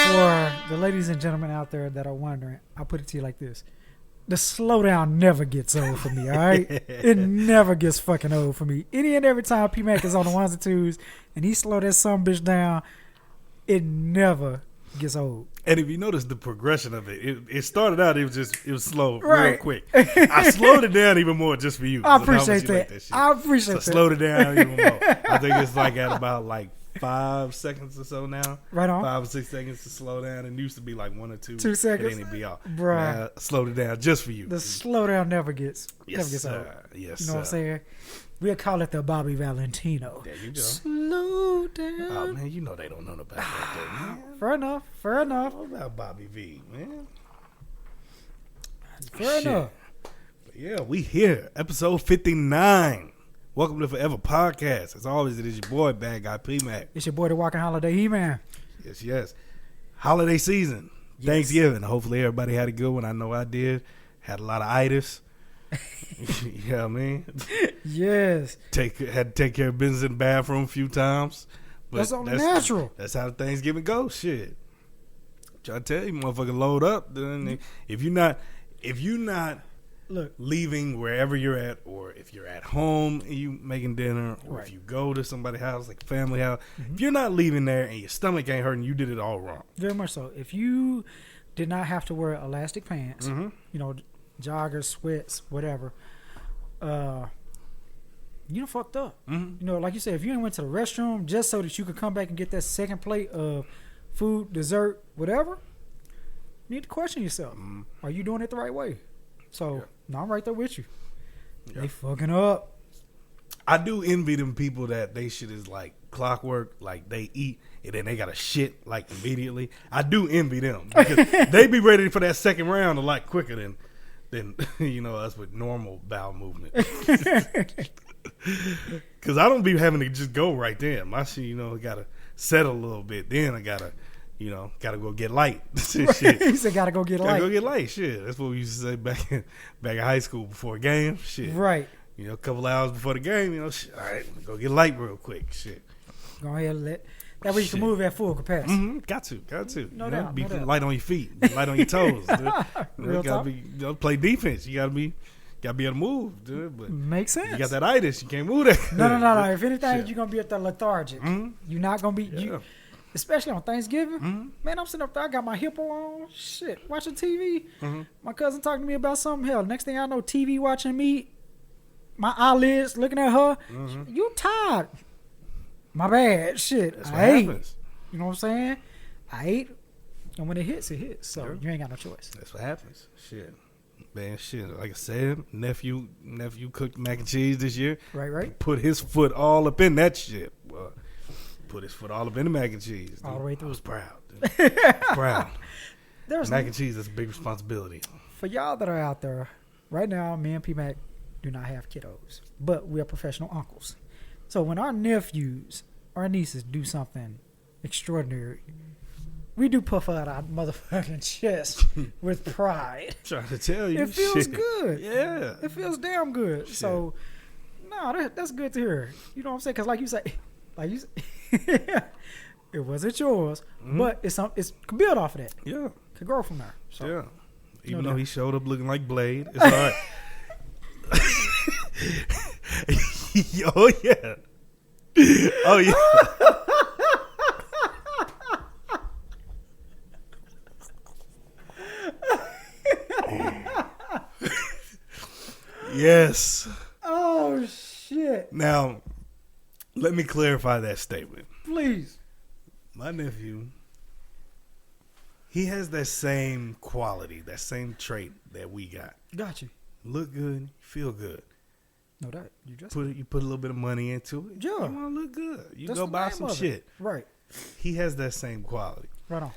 For the ladies and gentlemen out there that are wondering, I'll put it to you like this. The slowdown never gets old for me, all right? It never gets fucking old for me. Any and every time P-Mac is on the ones and twos and he slow that some bitch down, it never gets old. And if you notice the progression of it started out, it was slow Right. real quick. I slowed it down even more just for you. I appreciate that. Like I appreciate so that. slowed it down even more. I think it's like at about like 5 seconds or so now. Right on. 5 or 6 seconds to slow down. It used to be like 1 or 2. 2 seconds. And then it'd be off. Bruh. Now, I slowed it down just for you. The slowdown never gets old. Yes, You know yes, what I'm saying? We'll call it the Bobby Valentino. There you go. Slow down. Oh, man, you know they don't know about that, though, man. Fair enough. Fair enough. What about Bobby V, man? Fair enough. But yeah, we here. Episode 59. Welcome to Forever Podcast. As always, it is your boy, Bad Guy P-Mac. It's your boy, the Walking Holiday He-Man. Yes, yes. Holiday season. Yes. Thanksgiving. Hopefully everybody had a good one. I know I did. Had a lot of itis. You know what I mean? Yes. Had to take care of business in the bathroom a few times. But That's all natural. That's how Thanksgiving goes. Shit. Try to tell you, motherfucker, load up. Then if you're not Look, leaving wherever you're at, or if you're at home and you making dinner, or Right. if you go to somebody's house, like a family house, if you're not leaving there and your stomach ain't hurting, you did it all wrong. very much so. If you did not have to wear elastic pants, Mm-hmm. you know, joggers, sweats, whatever, you done fucked up. Mm-hmm. You know, like you said, if you went to the restroom just so that you could come back and get that second plate of food, dessert, whatever, you need to question yourself. Mm-hmm. Are you doing it the right way? So, Yeah. no, I'm right there with you. Yeah. They fucking up. I do envy them people that they shit is like clockwork, like they eat and then they gotta shit like immediately. I do envy them because they be ready for that second round a lot quicker than you know us with normal bowel movement. Because I don't be having to just go right then. My shit, you know, gotta settle a little bit. Then I gotta go get light. Shit. He said, gotta go get Gotta light. go get light. Shit, that's what we used to say back in high school before a game. Shit, Right. you know, a couple hours before the game. You know, shit, all right, go get light real quick. Shit. Go ahead and let. That way you can Shit. move at full capacity. Mm-hmm. Got to. No You know, doubt, be no doubt. light on your feet, be light on your toes. Dude. You know, Real gotta talk. be, play defense. You gotta be able to move, dude. But Makes sense. you got that itis, you can't move that. No. If anything, Shit. you're gonna be at the lethargic. Mhm. You're not gonna be. Yeah. You, especially on Thanksgiving. Mhm. Man, I'm sitting up there. I got my hippo on. Shit, watching TV. Mhm. My cousin talking to me about something. Hell, next thing I know, TV watching me. My eyelids looking at her. Mhm. You tired? My bad. Shit, That's what I ate. happens. You know what I'm saying? I ate, and when it hits, it hits. So Yeah. you ain't got no choice. That's what happens. Shit. Man, shit. Like I said, nephew cooked mac and cheese this year. Right. Put his foot all up in that shit. Well, put his foot all up in the mac and cheese. All dude. the way through. I was proud. Dude. Proud. There's Mac and cheese is a big responsibility. for y'all that are out there right now. Me and P-Mac do not have kiddos, but we are professional uncles. So when our nephews, our nieces do something extraordinary, we do puff out our motherfucking chest with pride. Trying to tell you, It feels shit. good. Yeah. It feels damn good. Shit. So, no, that's good to hear. You know what I'm saying? Because like you say, it wasn't yours, Mhm. but it can build off of that. Yeah. Could grow from there. So, Yeah. Even No though doubt. he showed up looking like Blade, it's all right. Oh yeah. Oh yeah. Yes. Oh shit! Now, let me clarify that statement. Please. My nephew, he has that same quality, that same trait that we got. Got you. Look good, feel good. No doubt. You just You put a little bit of money into it. Yeah. You want to look good. You That's go the buy name some of it. shit. Right. He has that same quality. Right on.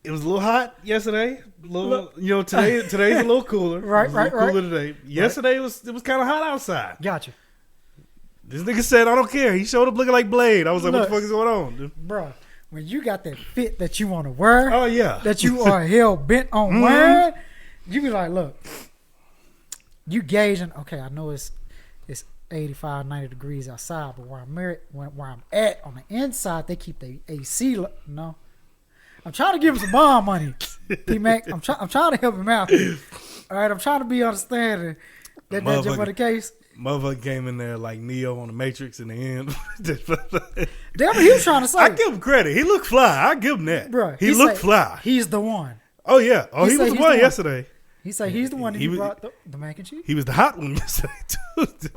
It was a little hot yesterday. Today's a little cooler. Right, It's a little right. cooler today. Yesterday it was kind of hot outside. Got you. This nigga said, "I don't care." He showed up looking like Blade. I was like, "What Look. the fuck is going on, dude?" Bruh, when you got that fit that you want to wear, Oh yeah, that you are hell bent on Mhm. wearing, you be like, look, you gauging, okay, I know it's 85, 90 degrees outside, but where I'm at on the inside, they keep the AC. No, I'm trying to give him some bond money, P-Mac. I'm trying to help him out. All right, I'm trying to be understanding that that's just for the case. Motherfucker came in there like Neo on the Matrix in the end. Damn what he was trying to say. I give him credit. He looked fly. I give him that. Bruh, he looked fly. He's the one. Oh, yeah. Oh, he was the one yesterday. He said he's the one that brought the mac and cheese. He was the hot one yesterday, too. Did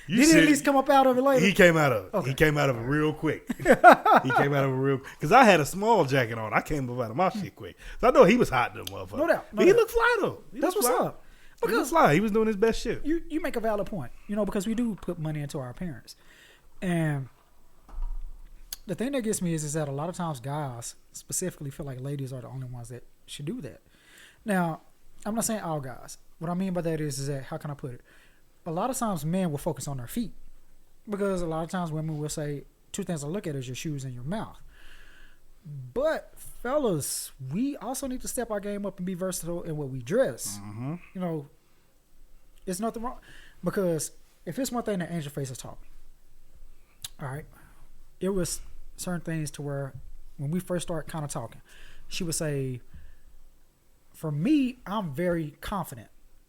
he at least come up out of it later? He came out of it. Okay. He came out of it real quick. Because I had a small jacket on. I came up out of my shit quick. So I know he was hot, though, motherfucker. No doubt. But he looked fly, though. That's what's up. Because he was doing his best shit. You make a valid point, because we do put money into our parents. And the thing that gets me is that a lot of times guys specifically feel like ladies are the only ones that should do that. Now, I'm not saying all guys. What I mean by that is that, how can I put it? A lot of times men will focus on their feet. Because a lot of times women will say, two things I look at is your shoes and your mouth. But fellas, we also need to step our game up and be versatile in what we dress. Mm-hmm. It's nothing wrong. Because if it's one thing that Angel Face has taught me, all right, it was certain things to where when we first started kind of talking, she would say, for me, I'm very confident.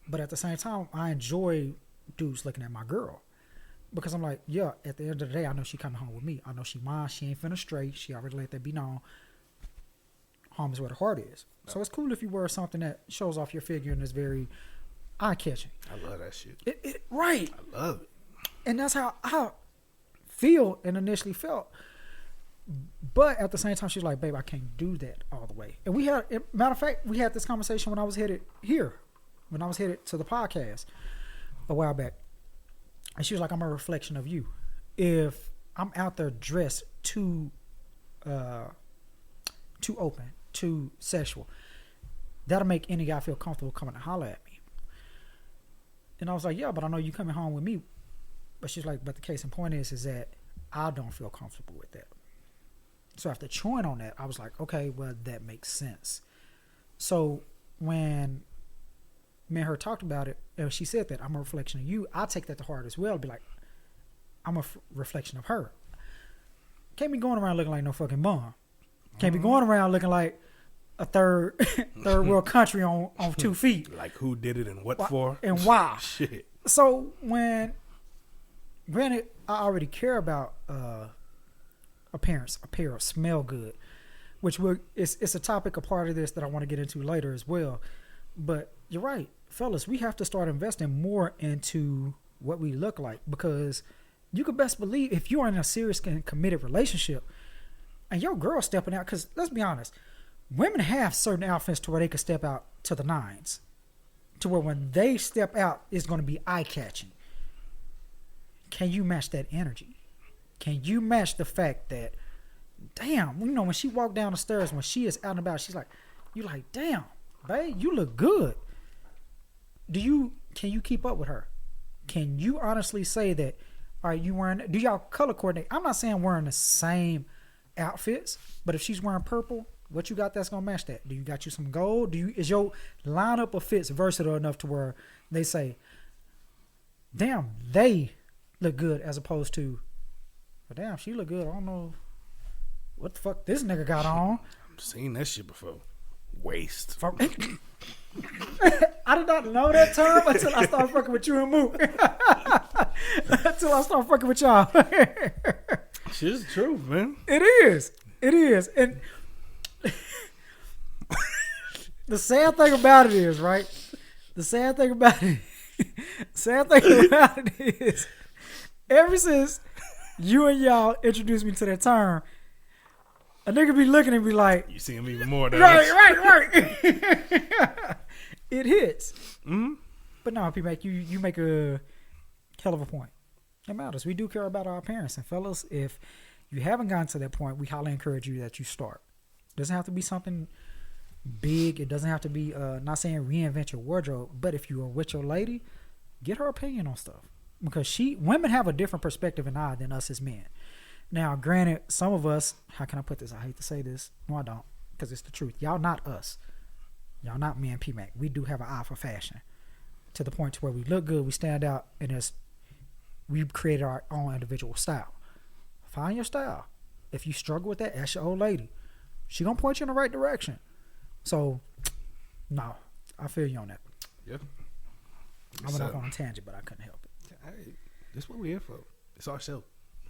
But at the same time, I enjoy dudes looking at my girl. Because I'm like, yeah, at the end of the day, I know she coming home with me. I know she mine. She ain't finna stray. She already let that be known. Home is where the heart is. So it's cool if you wear something that shows off your figure and is very eye-catching. I love that shit. Right. I love it. And that's how I feel and initially felt. But at the same time, she's like, babe, I can't do that all the way. And matter of fact, we had this conversation when I was headed here. When I was headed to the podcast a while back. And she was like, I'm a reflection of you. If I'm out there dressed too open, too sexual, that'll make any guy feel comfortable coming to holler at me. And I was like, yeah, but I know you coming home with me. But she's like, but the case in point is that I don't feel comfortable with that. So after chewing on that, I was like, okay, well, that makes sense. So when me and her talked about it, and she said that I'm a reflection of you, I take that to heart as well. Be like, I'm a reflection of her. Can't be going around looking like no fucking bum. Can't be going around looking like a third world country on 2 feet. Like who did it and what for? And why. Shit. So granted, I already care about appearance, smell good, which it's a topic, a part of this that I want to get into later as well. But you're right, fellas, we have to start investing more into what we look like, because you can best believe if you're in a serious and committed relationship and your girl stepping out, because let's be honest, women have certain outfits to where they can step out to the nines, to where when they step out, it's going to be eye-catching. Can you match that energy? Can you match the fact that, damn, when she walked down the stairs, when she is out and about, you're like, damn, babe, you look good. Can you keep up with her? Can you honestly say that, are you wearing, do y'all color coordinate? I'm not saying wearing the same outfits, but if she's wearing purple, what you got that's going to match that? Do you got you some gold? Is your lineup of fits versatile enough to where they say, damn, they look good, as opposed to, but damn, she look good. I don't know what the fuck this nigga got on. I've seen that shit before. Waste. I did not know that term until I started fucking with you and Mook. Until I started fucking with y'all. Shit's the truth, man. It is. And the sad thing about it is, right? The sad thing about it is, ever since you and y'all introduced me to that term, a nigga be looking and be like, you see him even more than right. It hits. Mm-hmm. But no, P-Mac, you make a hell of a point. It matters. We do care about our appearance. And fellas, if you haven't gotten to that point, we highly encourage you that you start. It doesn't have to be something big. It doesn't have to be, not saying reinvent your wardrobe, but if you are with your lady, get her opinion on stuff. Because women have a different perspective and eye than us as men. Now, granted, some of us, how can I put this? I hate to say this. No, I don't, because it's the truth. Y'all not us. Y'all not me and P-Mac. We do have an eye for fashion, to the point to where we look good, we stand out, and we created our own individual style. Find your style. If you struggle with that, ask your old lady. She gonna point you in the right direction. So, no, I feel you on that. Yeah. I went off on a tangent, but I couldn't help it. Hey, this is what we're here for. It's our show.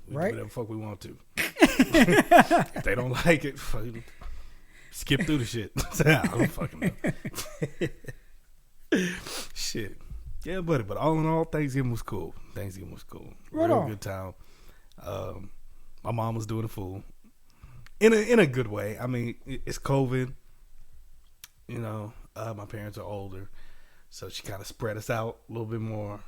We Right? do whatever the fuck we want to. If they don't like it, fucking skip through the shit. I don't fucking know. Shit. Yeah, buddy. But all in all, Thanksgiving was cool. Right Real on. good time. My mom was doing a fool. In a good way. I mean, it's COVID. You know, my parents are older. So she kind of spread us out a little bit more.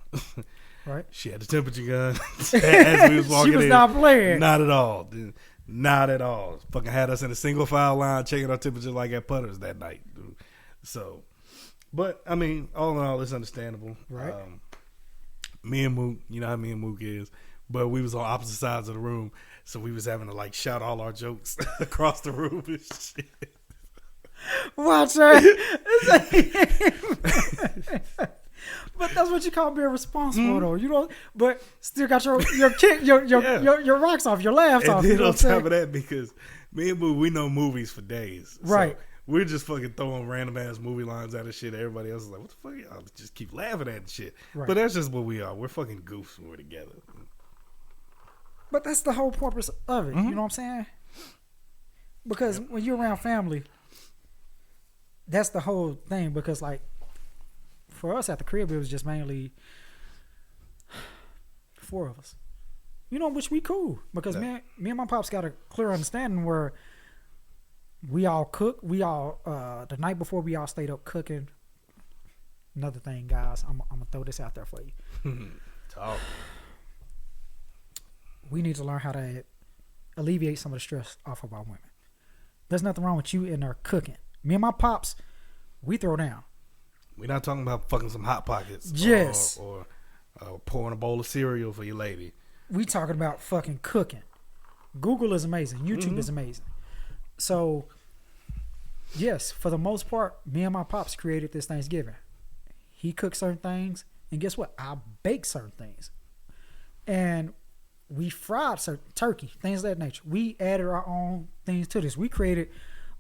Right? She had the temperature gun as we was walking She was in. not playing. Not at all. Dude. Not at all. Fucking had us in a single file line checking our temperature like at Putters that night. Dude. So, but I mean, all in all, it's understandable. Right. Me and Mook, you know how me and Mook is, but we was on opposite sides of the room, so we was having to like shout all our jokes across the room and shit. Watch that. But that's what you call being responsible, though. You know, but still got your your rocks off, your laughs And off. then You know on what I'm top saying? of that, because me and Mook, we know movies for days. Right. So we're just fucking throwing random ass movie lines out of shit. Everybody else is like, what the fuck? Y'all just keep laughing at and shit. Right. But that's just what we are. We're fucking goofs when we're together. But that's the whole purpose of it. You know what I'm saying? Because when you're around family, that's the whole thing. Because like for us at the crib, it was just mainly 4 of us. You know, which we cool because me and my pops got a clear understanding where we all cook. We all the night before we all stayed up cooking. Another thing, guys, I'm gonna throw this out there for you. Talk. We need to learn how to alleviate some of the stress off of our women. There's nothing wrong with you in there cooking. Me and my pops, we throw down. We're not talking about fucking some Hot Pockets. Yes. Or pouring a bowl of cereal for your lady. We talking about fucking cooking. Google is amazing. YouTube is amazing. So, yes, for the most part, me and my pops created this Thanksgiving. He cooked certain things, and guess what? I baked certain things. And we fried certain turkey, things of that nature. We added our own things to this. We created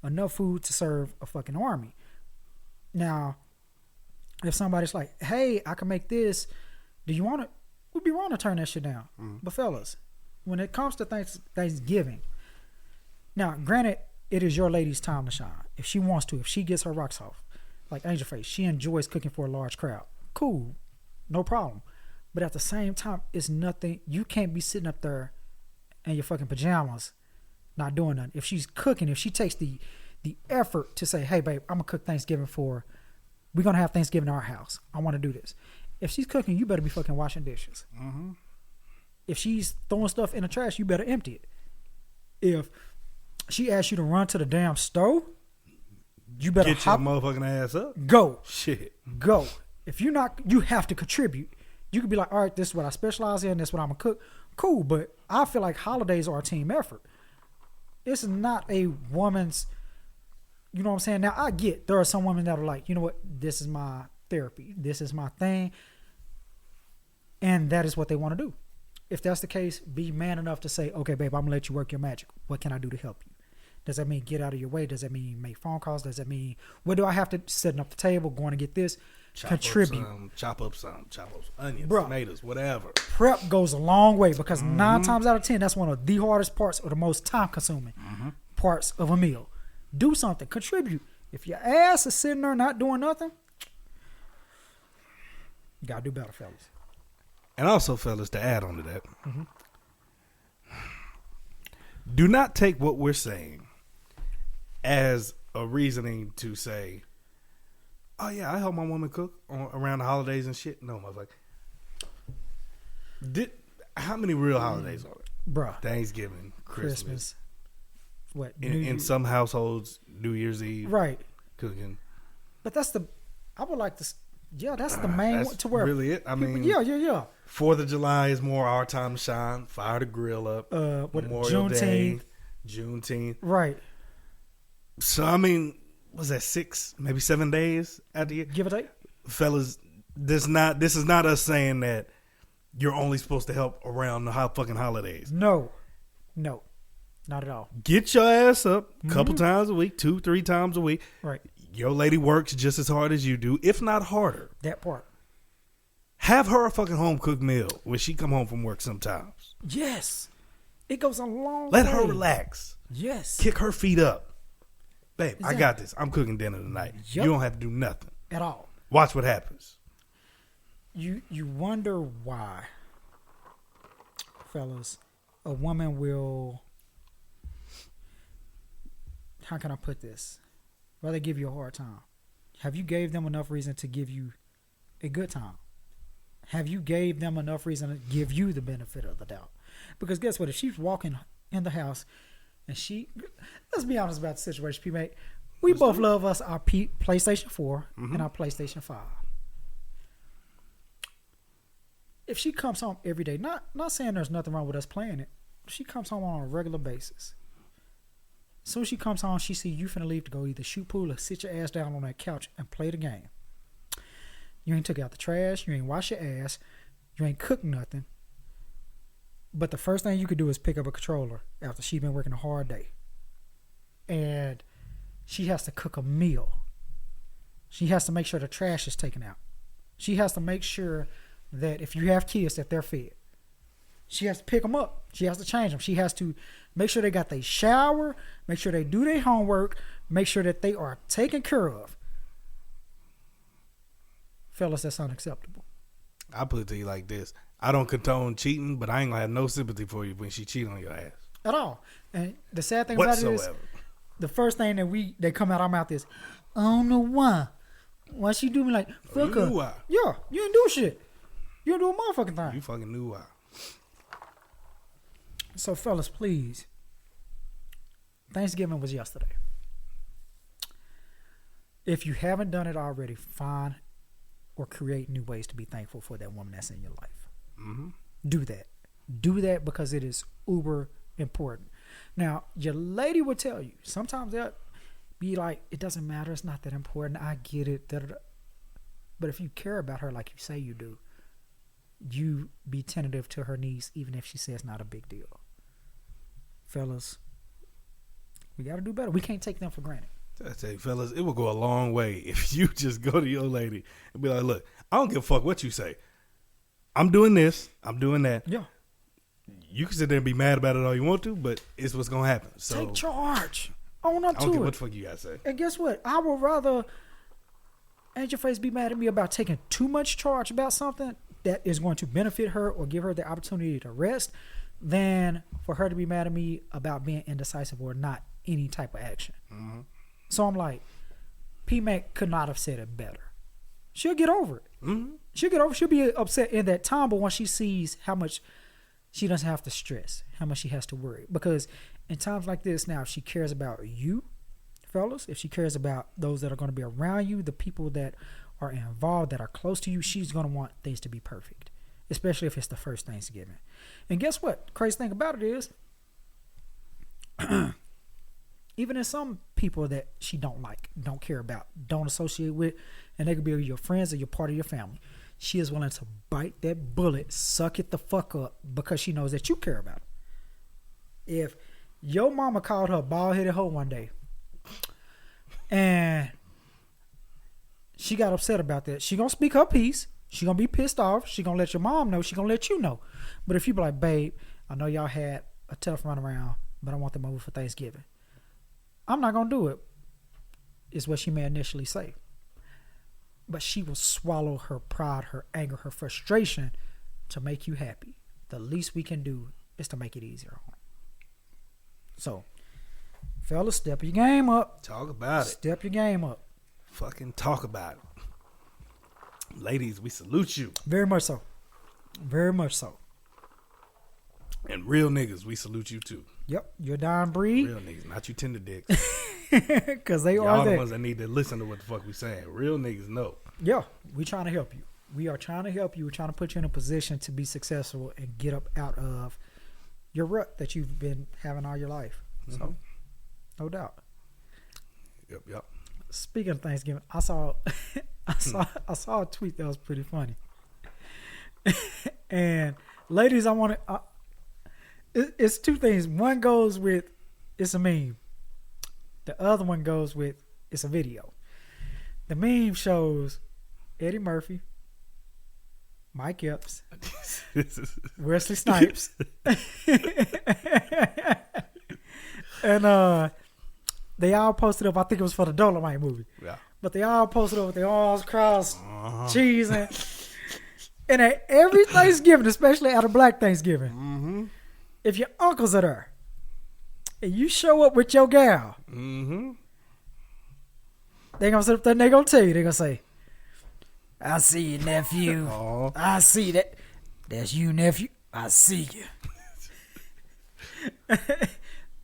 enough food to serve a fucking army. Now, if somebody's like, hey, I can make this, do you want it? We'd be wrong to turn that shit down. But fellas, when it comes to Thanksgiving, now, granted, it is your lady's time to shine. If she wants to, if she gets her rocks off, like Angel Face, she enjoys cooking for a large crowd. Cool, no problem. But at the same time, it's nothing. You can't be sitting up there in your fucking pajamas, not doing nothing. If she's cooking, if she takes the effort to say, hey, babe, I'm going to cook Thanksgiving we're going to have Thanksgiving in our house. I want to do this. If she's cooking, you better be fucking washing dishes. If she's throwing stuff in the trash, you better empty it. If she asks you to run to the damn stove, you better Get your motherfucking ass up. Go. Shit. Go. If you're not, you have to contribute. You could be like, all right, this is what I specialize in. This is what I'm going to cook. Cool. But I feel like holidays are a team effort. It's not a woman's, you know what I'm saying? Now, I get there are some women that are like, you know what? This is my therapy. This is my thing. And that is what they want to do. If that's the case, be man enough to say, okay, babe, I'm going to let you work your magic. What can I do to help you? Does that mean get out of your way? Does that mean make phone calls? Does that mean, what do I have to, setting up the table, going to get this? Contribute. Chop up some onions, Bruh. tomatoes, whatever. Prep goes a long way because 9 times out of 10, that's one of the hardest parts or the most time consuming parts of a meal. Do something. Contribute. If your ass is sitting there not doing nothing, you got to do better, fellas. And also, fellas, to add on to that, do not take what we're saying as a reasoning to say, oh yeah, I help my woman cook around the holidays and shit. No, motherfucker. How many real holidays are there? Bruh. Thanksgiving, Christmas. What? In some households, New Year's Eve. Right. Cooking. But that's I would like to, that's the main That's one to where. really it. I mean, yeah. 4th of July is more our time to shine. Fire the grill up. Memorial Day, Juneteenth. Right. So, I mean, was that 6, maybe 7 days out the year? Give or take. Fellas, this is not us saying that you're only supposed to help around the fucking holidays. No, not at all. Get your ass up a couple times a week, 2-3 times a week. Right. Your lady works just as hard as you do, if not harder. That part. Have her a fucking home cooked meal when she come home from work sometimes. Yes. It goes a long Let way. her relax. Yes. Kick her feet up. Babe, Exactly. I got this. I'm cooking dinner tonight. Yep. You don't have to do nothing. At all. Watch what happens. You wonder why, fellas, a woman will, how can I put this? Rather give you a hard time. Have you gave them enough reason to give you a good time? Have you gave them enough reason to give you the benefit of the doubt? Because guess what? If she's walking in the house and let's be honest about the situation, P-Mate. We both love us our PlayStation 4 and our PlayStation 5. If she comes home every day, not saying there's nothing wrong with us playing it, she comes home on a regular basis. As soon as she comes home, she see you finna leave to go either shoot pool or sit your ass down on that couch and play the game. You ain't took out the trash, you ain't wash your ass, you ain't cooked nothing. But the first thing you could do is pick up a controller after she's been working a hard day. And she has to cook a meal. She has to make sure the trash is taken out. She has to make sure that if you have kids that they're fed. She has to pick them up. She has to change them. She has to make sure they got their shower, make sure they do their homework, make sure that they are taken care of. Fellas, that's unacceptable. I put it to you like this. I don't condone cheating, but I ain't gonna have no sympathy for you when she cheat on your ass. At all. And the sad thing about it is, the first thing that come out our mouth is, I don't know why. Why she do me like, fuck her. Why. Yeah, you didn't do shit. You didn't do a motherfucking thing. You fucking knew why. So, fellas, please. Thanksgiving was yesterday. If you haven't done it already, find or create new ways to be thankful for that woman that's in your life. Mm-hmm. Do that. Do that because it is uber important. Now, your lady will tell you, sometimes they'll be like, it doesn't matter, it's not that important, I get it. Da-da-da. But if you care about her like you say you do, you be tentative to her needs even if she says not a big deal. Fellas, we got to do better. We can't take them for granted. I tell you, fellas, it will go a long way if you just go to your lady and be like, look, I don't give a fuck what you say. I'm doing this. I'm doing that. Yeah. You can sit there and be mad about it all you want to, but it's what's going to happen. So take charge. Own up I don't to care it. what the fuck you got to say. And guess what? I would rather Angel Face be mad at me about taking too much charge about something that is going to benefit her or give her the opportunity to rest than for her to be mad at me about being indecisive or not any type of action. Mm-hmm. So I'm like, P-Mac could not have said it better. She'll get over it. Mm-hmm. She'll get over it. She'll be upset in that time, but once she sees how much she doesn't have to stress, how much she has to worry. Because in times like this now, if she cares about you, fellas, if she cares about those that are going to be around you, the people that are involved, that are close to you, she's going to want things to be perfect, especially if it's the first Thanksgiving. And guess what? The crazy thing about it is, even in some people that she don't like, don't care about, don't associate with, and they could be your friends or your part of your family, she is willing to bite that bullet, suck it the fuck up, because she knows that you care about it. If your mama called her a bald-headed hoe one day, and she got upset about that, she gonna speak her piece. She gonna be pissed off. She gonna let your mom know. She gonna let you know. But if you be like, babe, I know y'all had a tough run around, but I want them over for Thanksgiving, I'm not gonna do it, is what she may initially say. But she will swallow her pride, her anger, her frustration to make you happy. The least we can do is to make it easier on her. So, fellas, step your game up. Talk about it. Step your game up. Fucking talk about it. Ladies, we salute you. Very much so. Very much so. And real niggas, we salute you too. Yep, you're a dying breed. Real niggas, not you tender dicks. Because they Y'all are the there. ones that need to listen to what the fuck we saying. Real niggas know. Yeah, we trying to help you. We are trying to help you. We're trying to put you in a position to be successful and get up out of your rut that you've been having all your life. Mm-hmm. So, no doubt. Yep. Speaking of Thanksgiving, I saw a tweet that was pretty funny. And ladies, I want to. It's two things. One goes with it's a meme. The other one goes with it's a video. The meme shows Eddie Murphy, Mike Epps, Wesley Snipes, and they all posted up. I think it was for the Dolomite movie. Yeah. But they all posted up with their arms crossed, cheesing. And at every Thanksgiving, especially at a Black Thanksgiving, if your uncles are there and you show up with your gal, they gonna sit up there and they gonna tell you, they gonna say, I see you, nephew. I see that. That's you, nephew. I see you.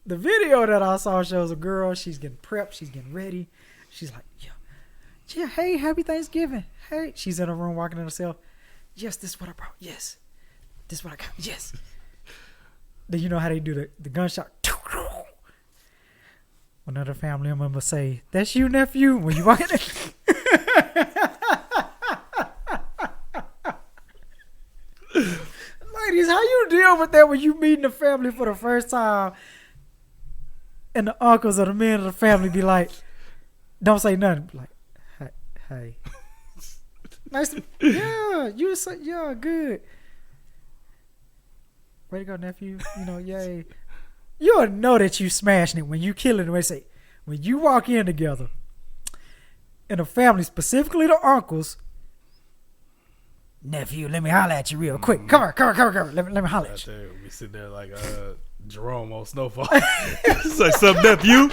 The video that I saw shows a girl. She's getting prepped. She's getting ready. She's like, yeah, hey, happy Thanksgiving. Hey. She's in her room walking in herself. Yes, this is what I brought. Yes. This is what I got. Yes. Then you know how they do the gunshot. Another family member say, that's you, nephew, when you walk in there. Ladies, how you deal with that when you meeting the family for the first time and the uncles or the men of the family be like, don't say nothing. Be like, hey. Nice to yeah, good. Way to go, nephew. You know, yay. You'll know that you smashing it when you killing it. When they say, when you walk in together in a family, specifically the uncles, nephew, let me holler at you real quick. Come on. Let me holler at you. We sit there like Jerome on Snowfall. It's like, sup, nephew?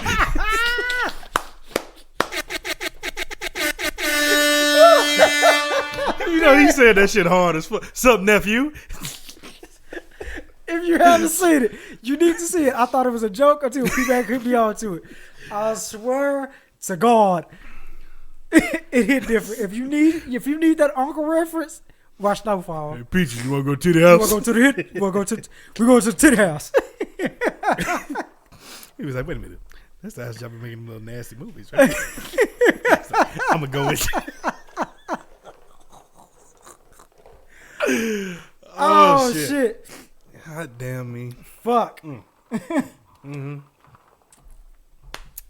You know, he said that shit hard as fuck. Sup, nephew? If you haven't seen it, you need to see it. I thought it was a joke or two. People could be on to it. I swear to God, it hit different. If you need that uncle reference, watch Snowfall. Hey, Peaches, you want to go to the house? We're going to the titty house. He was like, wait a minute. That's the house y'all been making little nasty movies, right? Like, I'm going to go with you. Oh, shit. God damn me. Fuck.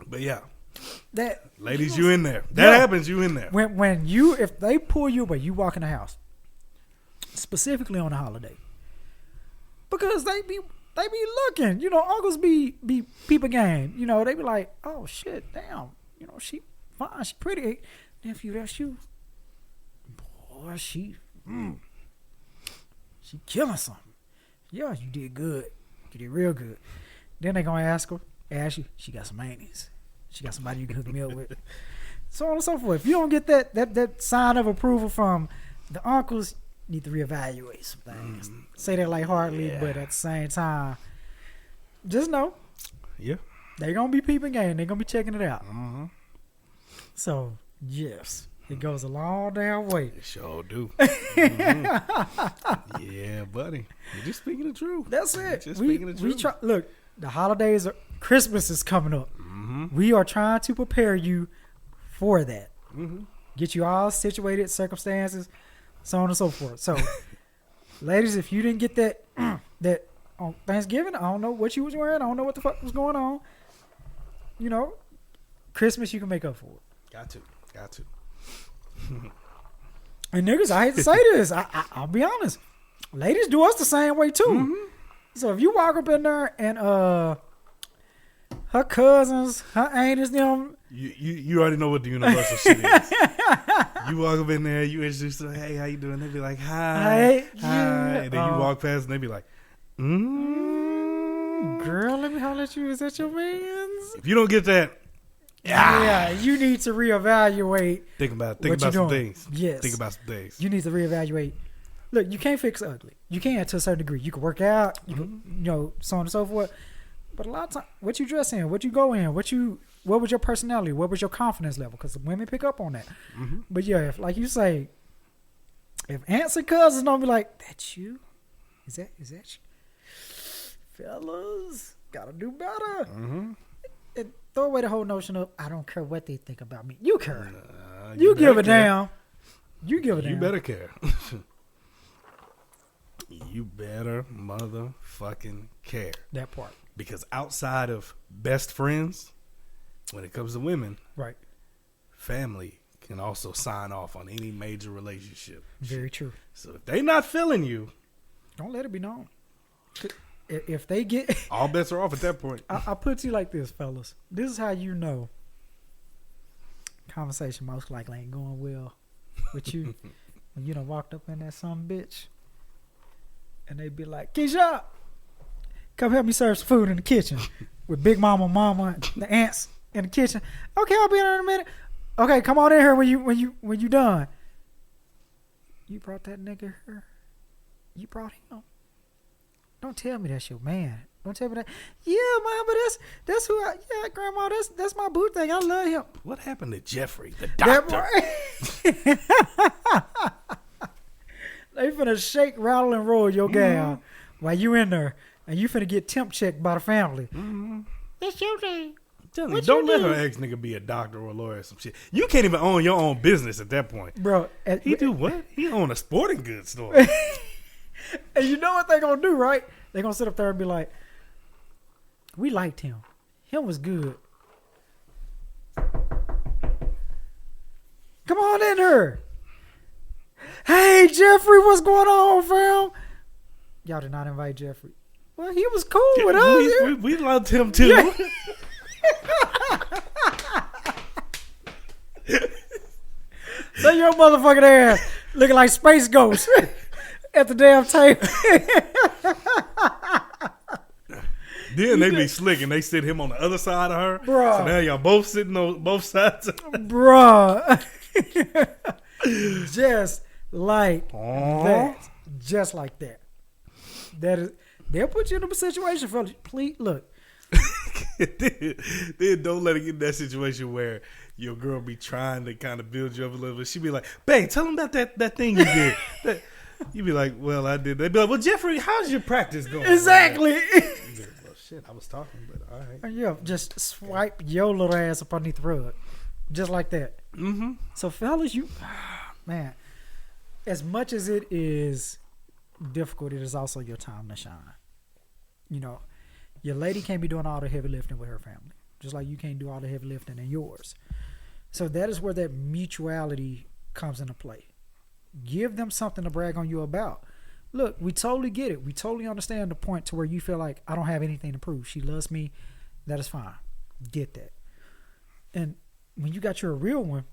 But yeah. That ladies, you in there. That happens, you in there. If they pull you away, you walk in the house. Specifically on a holiday. Because they be looking. You know, uncles be peeping game. You know, they be like, oh shit, damn. You know, she fine, she pretty. Nephew, that's you. Boy, she killing something. Yeah, you did good. You did real good. Then they gonna ask you, she got some aunties. She got somebody you can hook me up with. So on and so forth. If you don't get that sign of approval from the uncles, you need to reevaluate some things. Say that lightheartedly, but at the same time, just know. Yeah. They're gonna be peeping game. They're gonna be checking it out. So yes. It goes a long damn way. It sure do. Yeah, buddy. You're just speaking the truth. That's it. Just speaking the truth. Look, the holidays Christmas is coming up. We are trying to prepare you for that. Get you all situated, circumstances, so on and so forth. So, ladies, if you didn't get that on Thanksgiving, I don't know what you was wearing. I don't know what the fuck was going on. You know, Christmas you can make up for it. Got to. And niggas, I hate to say this. I'll be honest. Ladies do us the same way too. So if you walk up in there and her cousins, her aunties, them. You already know what the universal shit is. You walk up in there, you introduce them, hey, how you doing? They be like, hi. And then you walk past and they be like, girl, let me holler at you. Is that your man's? If you don't get that, yeah, you need to reevaluate. Think about some things. Yes. Think about some things. You need to reevaluate. Look, you can't fix ugly. You can to a certain degree. You can work out, you can, so on and so forth. But a lot of times, what you dress in, what you go in, what was your personality, what was your confidence level? Because women pick up on that. But yeah, if like you say, if aunts and cousins don't be like, that's you? Is that you? Fellas, gotta do better. And throw away the whole notion of, I don't care what they think about me. You care. You give a damn. You give a damn. You better care. You better motherfucking care. That part. Because outside of best friends, when it comes to women, Right. family can also sign off on any major relationship. Very true. So if they not feeling you, don't let it be known. If they get all bets are off at that point. I put it to you like this, fellas. This is how you know conversation most likely ain't going well with you. When you done walked up in that some bitch and they be like, Keisha, come help me serve some food in the kitchen with Big Mama, the aunts in the kitchen. Okay, I'll be in there in a minute. Okay, come on in here when you done. You brought that nigga here. You brought him. Don't tell me that's your man. Don't tell me that. Yeah, man, but that's who Grandma, that's my boo thing. I love him. What happened to Jeffrey, the doctor? They finna shake, rattle, and roll your gown while you in there, and you finna get temp checked by the family. Mm-hmm. That's your thing. Don't let her ex nigga be a doctor or a lawyer or some shit. You can't even own your own business at that point. Bro. He do what? He own a sporting goods store. And you know what they gonna do, right? They gonna sit up there and be like, we liked him. Him was good. Come on in here. Hey, Jeffrey, what's going on, fam? Y'all did not invite Jeffrey. Well, he was cool with us. We loved him too. Yeah. So your motherfucking ass looking like Space Ghost at the damn table. Then they be slick and they sit him on the other side of her. Bruh. So now y'all both sitting on both sides. Bruh. Just like that. Just like that. That is, they'll put you in a situation, fellas. Please, look. then don't let it get in that situation where your girl be trying to kind of build you up a little bit. She be like, babe, tell him about that thing you did. You be like, well, I did. They be like, well, Jeffrey, how's your practice going? Exactly. Well, shit, I was talking, but all right. Yeah, just swipe your little ass up underneath the rug. Just like that. Mm-hmm. So, fellas, man, as much as it is difficult, it is also your time to shine. You know, your lady can't be doing all the heavy lifting with her family, just like you can't do all the heavy lifting in yours. So that is where that mutuality comes into play. Give them something to brag on you about. Look, we totally get it. We totally understand the point to where you feel like I don't have anything to prove. She loves me. That is fine. Get that. And when you got your real one,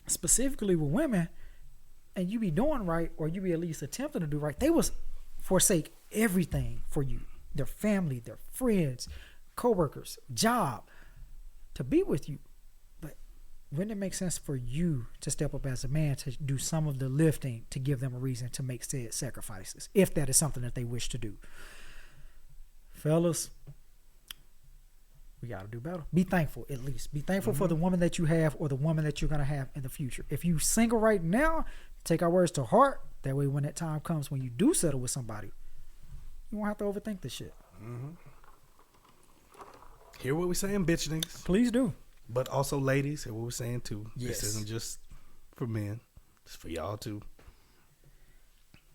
specifically with women, and you be doing right, or you be at least attempting to do right, they will forsake everything for you. Their family, their friends, coworkers, job, to be with you. But wouldn't it make sense for you to step up as a man to do some of the lifting to give them a reason to make said sacrifices, if that is something that they wish to do? Fellas, we got to do better. Be thankful, at least. Be thankful for the woman that you have or the woman that you're going to have in the future. If you single right now, take our words to heart. That way when that time comes, when you do settle with somebody, you won't have to overthink this shit. Mm-hmm. Hear what we saying, bitch niggas. Please do. But also, ladies, hear what we're saying too. Yes. This isn't just for men. It's for y'all too.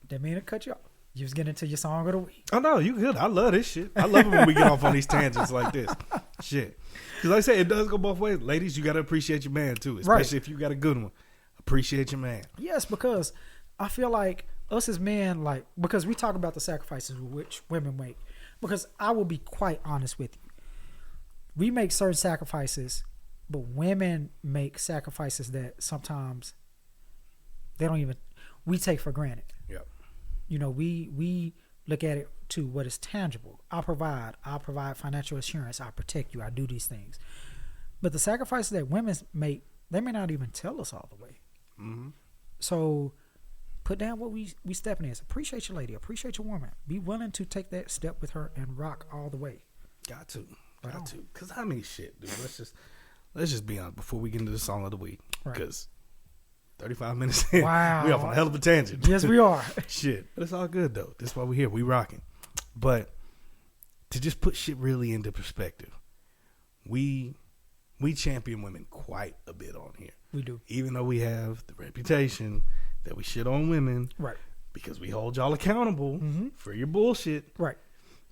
That mean to cut you off. You was getting into your song of the week. Oh, no, you good. I love this shit. I love it when we get off on these tangents like this. Shit. Because like I said, it does go both ways. Ladies, you got to appreciate your man too. Especially if you got a good one. Appreciate your man. Yes, because I feel like us as men, like, because we talk about the sacrifices which women make. Because I will be quite honest with you. We make certain sacrifices, but women make sacrifices that sometimes they don't even, we take for granted. Yep. You know, we look at it to what is tangible. I'll provide financial assurance. I'll protect you. I do these things. But the sacrifices that women make, they may not even tell us all the way. Mm-hmm. So put down what we stepping in. Appreciate your lady. Appreciate your woman. Be willing to take that step with her and rock all the way. Got to. Because I mean, shit, dude. Let's just be honest before we get into the song of the week. Because 35 minutes in, wow, we off on a hell of a tangent. Yes, we are. Shit. But it's all good, though. That's why we're here. We rocking. But to just put shit really into perspective, we champion women quite a bit on here. We do. Even though we have the reputation that we shit on women. Right. because we hold y'all accountable for your bullshit. Right.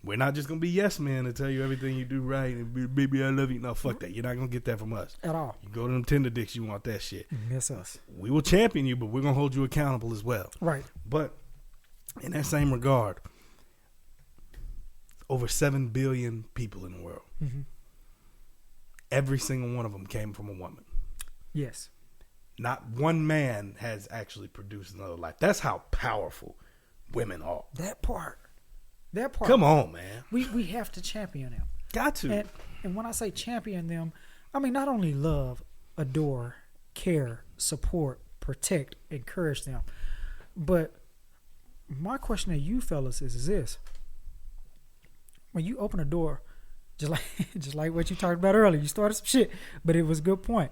We're not just going to be yes men and tell you everything you do right and baby, I love you. No, fuck that. You're not going to get that from us. At all. You go to them Tinder dicks, you want that shit. Miss us. We will champion you, but we're going to hold you accountable as well. Right. But in that same regard, over 7 billion people in the world. Mm-hmm. Every single one of them came from a woman. Yes. Not one man has actually produced another life. That's how powerful women are. That part. Come on, man. We have to champion them. Got to. And when I say champion them, I mean not only love, adore, care, support, protect, encourage them. But my question to you fellas is this. When you open a door, just like what you talked about earlier, you started some shit, but it was a good point.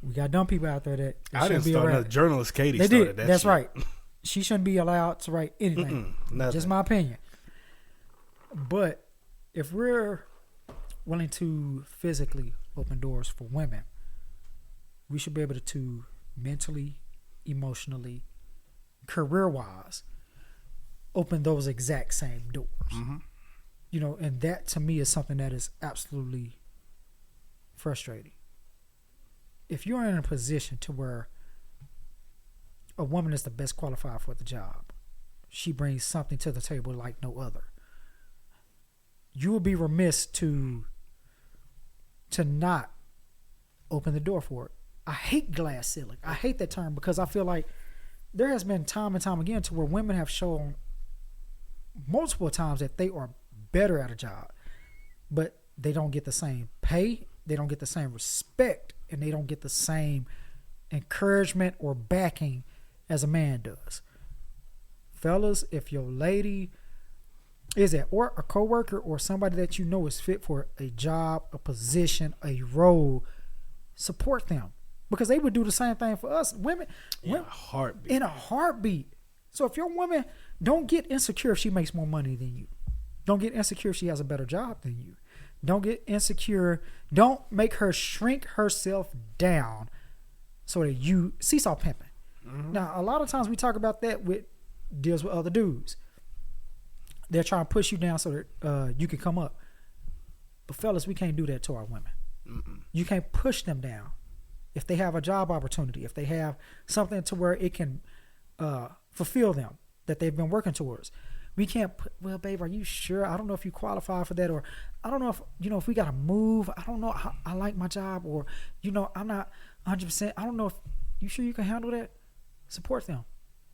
We got dumb people out there that I didn't start that. Journalist Katie they started did. that. That's shit. right. She shouldn't be allowed to write anything. Just my opinion. But if we're willing to physically open doors for women, we should be able to mentally, emotionally, career-wise, open those exact same doors. Mm-hmm. You know, and that to me is something that is absolutely frustrating. If you're in a position to where a woman is the best qualified for the job, she brings something to the table like no other, you would be remiss to not open the door for it. I hate glass ceiling. I hate that term because I feel like there has been time and time again to where women have shown multiple times that they are better at a job, but they don't get the same pay, they don't get the same respect, and they don't get the same encouragement or backing as a man does. Fellas, if your lady is that or a coworker or somebody that you know is fit for a job, a position, a role, support them because they would do the same thing for us women in a heartbeat. So if your woman, don't get insecure if she makes more money than you. Don't get insecure if she has a better job than you. Don't get insecure. Don't make her shrink herself down so that you seesaw pimping. Mm-hmm. Now, a lot of times we talk about that with deals with other dudes. They're trying to push you down so that you can come up. But fellas, we can't do that to our women. Mm-mm. You can't push them down. If they have a job opportunity, if they have something to where it can fulfill them that they've been working towards, we can't put, well, babe, are you sure? I don't know if you qualify for that, or I don't know if, if we got to move. I don't know how I like my job, or, I'm not 100%. I don't know if you sure you can handle that. Support them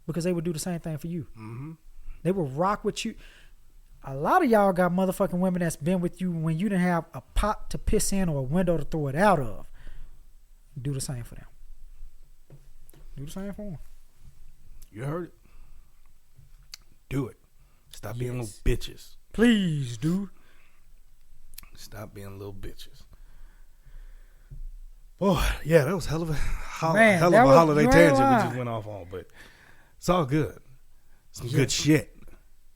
because they would do the same thing for you. Mm-hmm. They will rock with you. A lot of y'all got motherfucking women that's been with you when you didn't have a pot to piss in or a window to throw it out of. Do the same for them. Do the same for them. You heard it. Do it. Stop being little bitches. Please, dude. Stop being little bitches. Oh, yeah, that was hell of a holiday tangent we just went off on, but it's all good. Some good shit.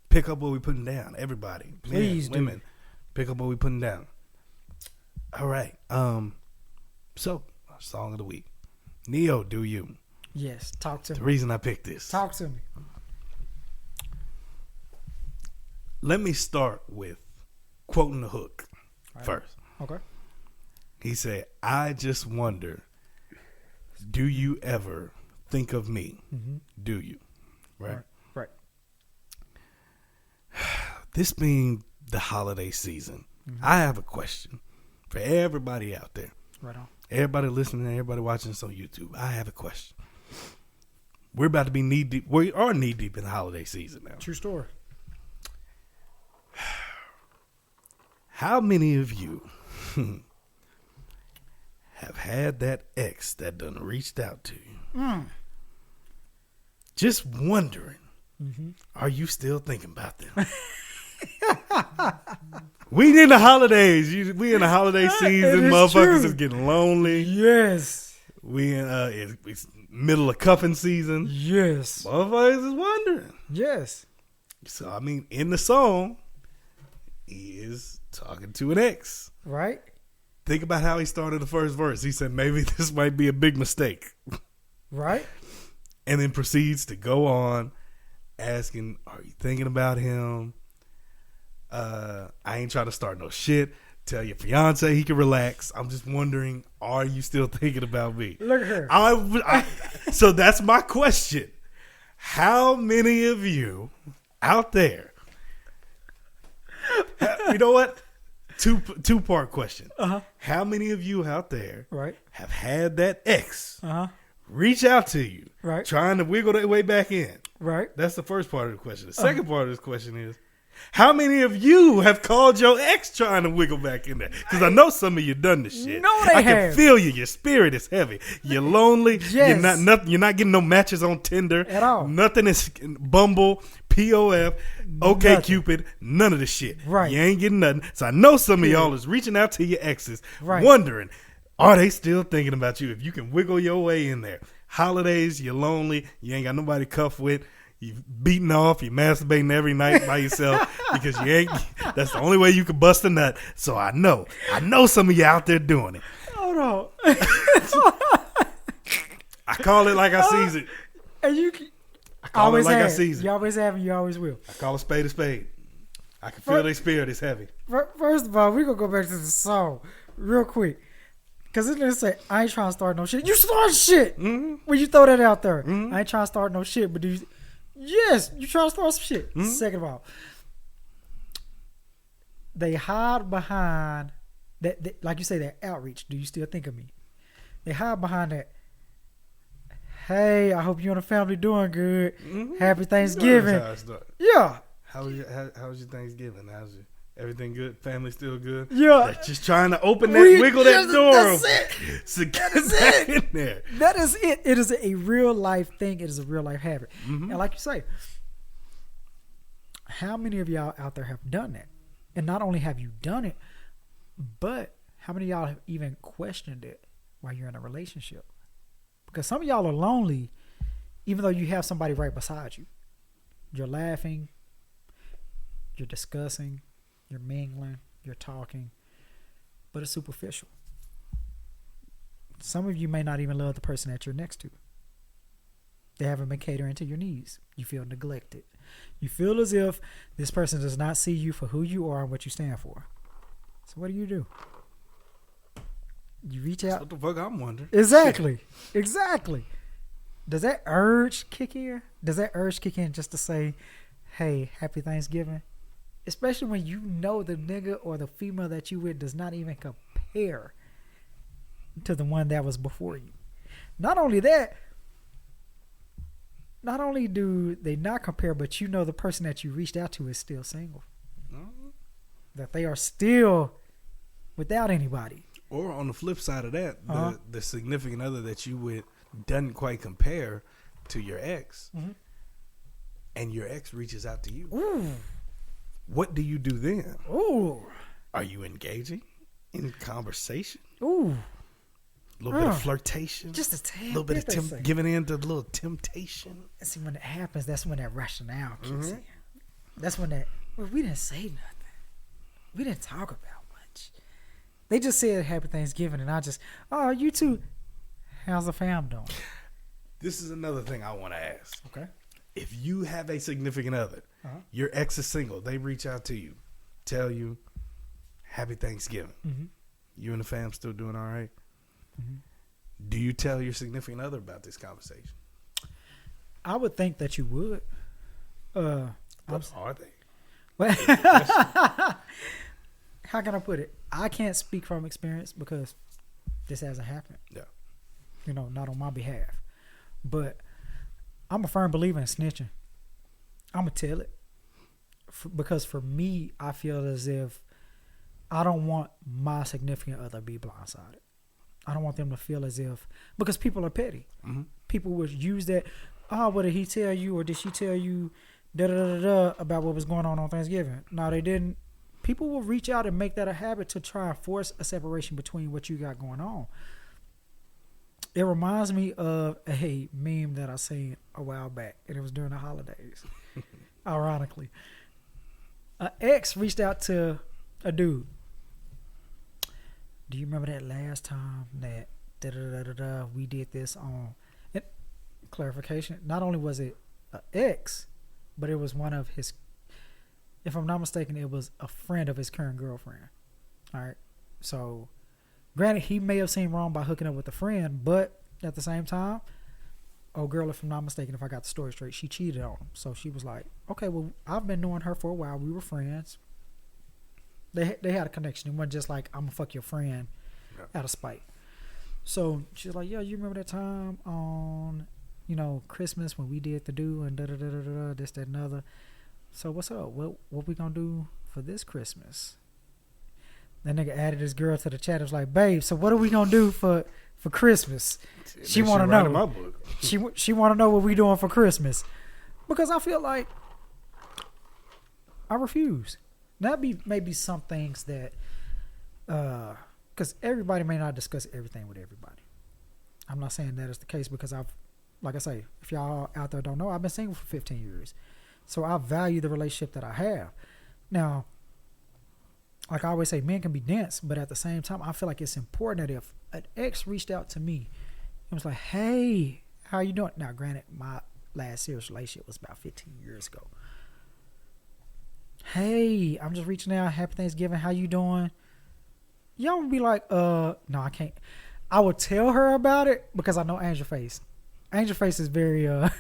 Pick up what we putting down. Everybody. Please, women. Pick up what we putting down. All right. So, our song of the week. Neo, do you? Yes, talk to me. The reason I picked this. Talk to me. Let me start with quoting the hook first. Okay. He said, I just wonder, do you ever think of me? Mm-hmm. Do you? Right? Right. This being the holiday season, I have a question for everybody out there. Right on. Everybody listening, everybody watching this on YouTube. I have a question. We're about to be knee deep. We are knee deep in the holiday season now. True story. How many of you have had that ex that done reached out to you? Just wondering, are you still thinking about them? We in the holidays. We in the holiday season. Motherfuckers is getting lonely. Yes. We in it's middle of cuffing season. Yes. Motherfuckers is wondering. Yes. So I mean, in the song, he is talking to an ex. Right. Think about how he started the first verse. He said, maybe this might be a big mistake. Right. And then proceeds to go on asking, are you thinking about him? I ain't trying to start no shit. Tell your fiance he can relax. I'm just wondering, are you still thinking about me? Look at her. So that's my question. How many of you out there, you know what? Two-part question. How many of you out there have had that ex reach out to you, trying to wiggle their way back in? Right. That's the first part of the question. The second part of this question is, how many of you have called your ex trying to wiggle back in there? Because I know some of you done this shit. No, I can feel you. Your spirit is heavy. You're lonely. Yes. You're not getting no matches on Tinder at all. Nothing is Bumble, POF, OK Cupid. None of the shit. Right. You ain't getting nothing. So I know some of y'all is reaching out to your exes, wondering, are they still thinking about you? If you can wiggle your way in there. Holidays, you're lonely. You ain't got nobody to cuff with. You beating off, you masturbating every night by yourself because you ain't. That's the only way you can bust a nut. So I know some of you out there doing it. Hold on. I call it like I sees it. And you I call it like I sees it. You always have and you always will. I call a spade a spade. I can feel their spirit is heavy. First of all, we're going to go back to the song real quick. Because it didn't say, I ain't trying to start no shit. You start shit when you throw that out there. I ain't trying to start no shit, but do you... Yes, you try to start some shit. Second of all, they hide behind that, like you say, that outreach. Do you still think of me? They hide behind that. Hey, I hope you and the family doing good. Happy Thanksgiving. Yeah. How was your Thanksgiving? Everything good? Family still good? Yeah. They're just trying to wiggle that door. That's it. So get that in there. That is it. It is a real life thing. It is a real life habit. And like you say, how many of y'all out there have done that? And not only have you done it, but how many of y'all have even questioned it while you're in a relationship? Because some of y'all are lonely, even though you have somebody right beside you. You're laughing. You're discussing. You're mingling, you're talking, but it's superficial. Some of you may not even love the person that you're next to. They haven't been catering to your needs. You feel neglected. You feel as if this person does not see you for who you are and what you stand for. So what do? You reach out. That's what the fuck I'm wondering. Exactly. Does that urge kick in? Does that urge kick in just to say, hey, happy Thanksgiving? Especially when you know the nigga or the female that you with does not even compare to the one that was before you. Not only that, not only do they not compare, but you know the person that you reached out to is still single. That they are still without anybody. Or on the flip side of that, the significant other that you with doesn't quite compare to your ex. And your ex reaches out to you. Ooh. What do you do then? Ooh. Are you engaging in conversation? Ooh. A little bit of flirtation? Just a tad. A little bit of giving in to a little temptation? And see, when it happens, that's when that rationale kicks in. That's when we didn't say nothing. We didn't talk about much. They just said happy Thanksgiving, and I just, you too. How's the fam doing? This is another thing I want to ask. Okay. If you have a significant other, your ex is single, they reach out to you, tell you, happy Thanksgiving. You and the fam still doing all right? Do you tell your significant other about this conversation? I would think that you would. What are they? How can I put it? I can't speak from experience because this hasn't happened. Yeah. Not on my behalf. But I'm a firm believer in snitching. I'm going to tell it. Because for me, I feel as if I don't want my significant other to be blindsided. I don't want them to feel as if, because people are petty. People would use that, what did he tell you or did she tell you about what was going on Thanksgiving? No, they didn't. People will reach out and make that a habit to try and force a separation between what you got going on. It reminds me of a meme that I seen a while back, and it was during the holidays. Ironically, an ex reached out to a dude. Do you remember that last time that we did this on? And clarification, not only was it an ex, but it was one of his. If I'm not mistaken, it was a friend of his current girlfriend. All right, so granted, he may have seen wrong by hooking up with a friend, but at the same time, oh girl, if I'm not mistaken, if I got the story straight, she cheated on him. So she was like, okay, well, I've been knowing her for a while. We were friends. They had a connection. It wasn't just like, I'm going to fuck your friend out of spite. So she's like, yeah, you remember that time on, Christmas when we did the do and da-da-da-da-da, this, that, and other. So what's up? What we going to do for this Christmas? That nigga added his girl to the chat. It was like, babe, so what are we going to do for Christmas? She want to know. She want to know what we doing for Christmas. Because I feel like I refuse. That maybe some things that, because everybody may not discuss everything with everybody. I'm not saying that is the case because like I say, if y'all out there don't know, I've been single for 15 years. So I value the relationship that I have. Now, like I always say, men can be dense, but at the same time, I feel like it's important that if an ex reached out to me and was like, hey, how you doing? Now, granted, my last serious relationship was about 15 years ago. Hey, I'm just reaching out. Happy Thanksgiving. How you doing? Y'all would be like, no, I can't. I would tell her about it because I know Angel Face. Angel Face is very, let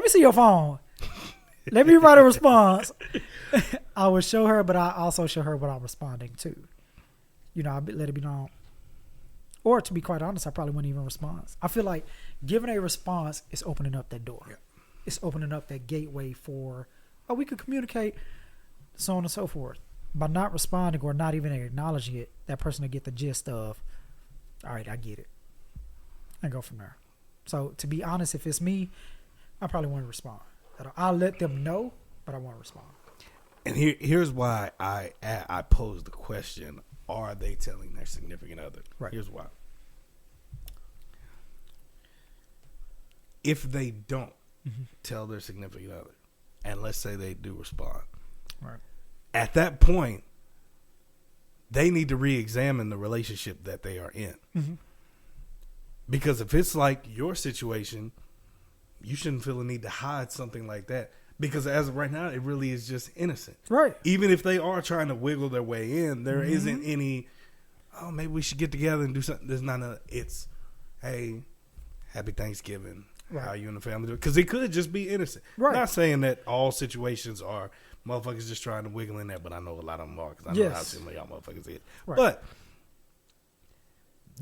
me see your phone. Let me write a response. I would show her, but I also show her what I'm responding to. I'll let it be known. Or to be quite honest, I probably wouldn't even respond. I feel like giving a response is opening up that door. Yeah. It's opening up that gateway for, we could communicate, so on and so forth. By not responding or not even acknowledging it, that person will get the gist of, all right, I get it. And go from there. So to be honest, if it's me, I probably won't respond. I'll let them know, but I won't respond. And here's why I posed the question, are they telling their significant other? Right. Here's why. If they don't tell their significant other, and let's say they do respond, right, at that point, they need to re-examine the relationship that they are in. Mm-hmm. Because if it's like your situation, you shouldn't feel the need to hide something like that. Because as of right now, it really is just innocent. Right. Even if they are trying to wiggle their way in, there isn't any, maybe we should get together and do something. There's not it's, hey, happy Thanksgiving. Right. How you and the family do it? Because it could just be innocent. Right. Not saying that all situations are motherfuckers just trying to wiggle in there, but I know a lot of them are because I know how similar y'all motherfuckers is. Right. But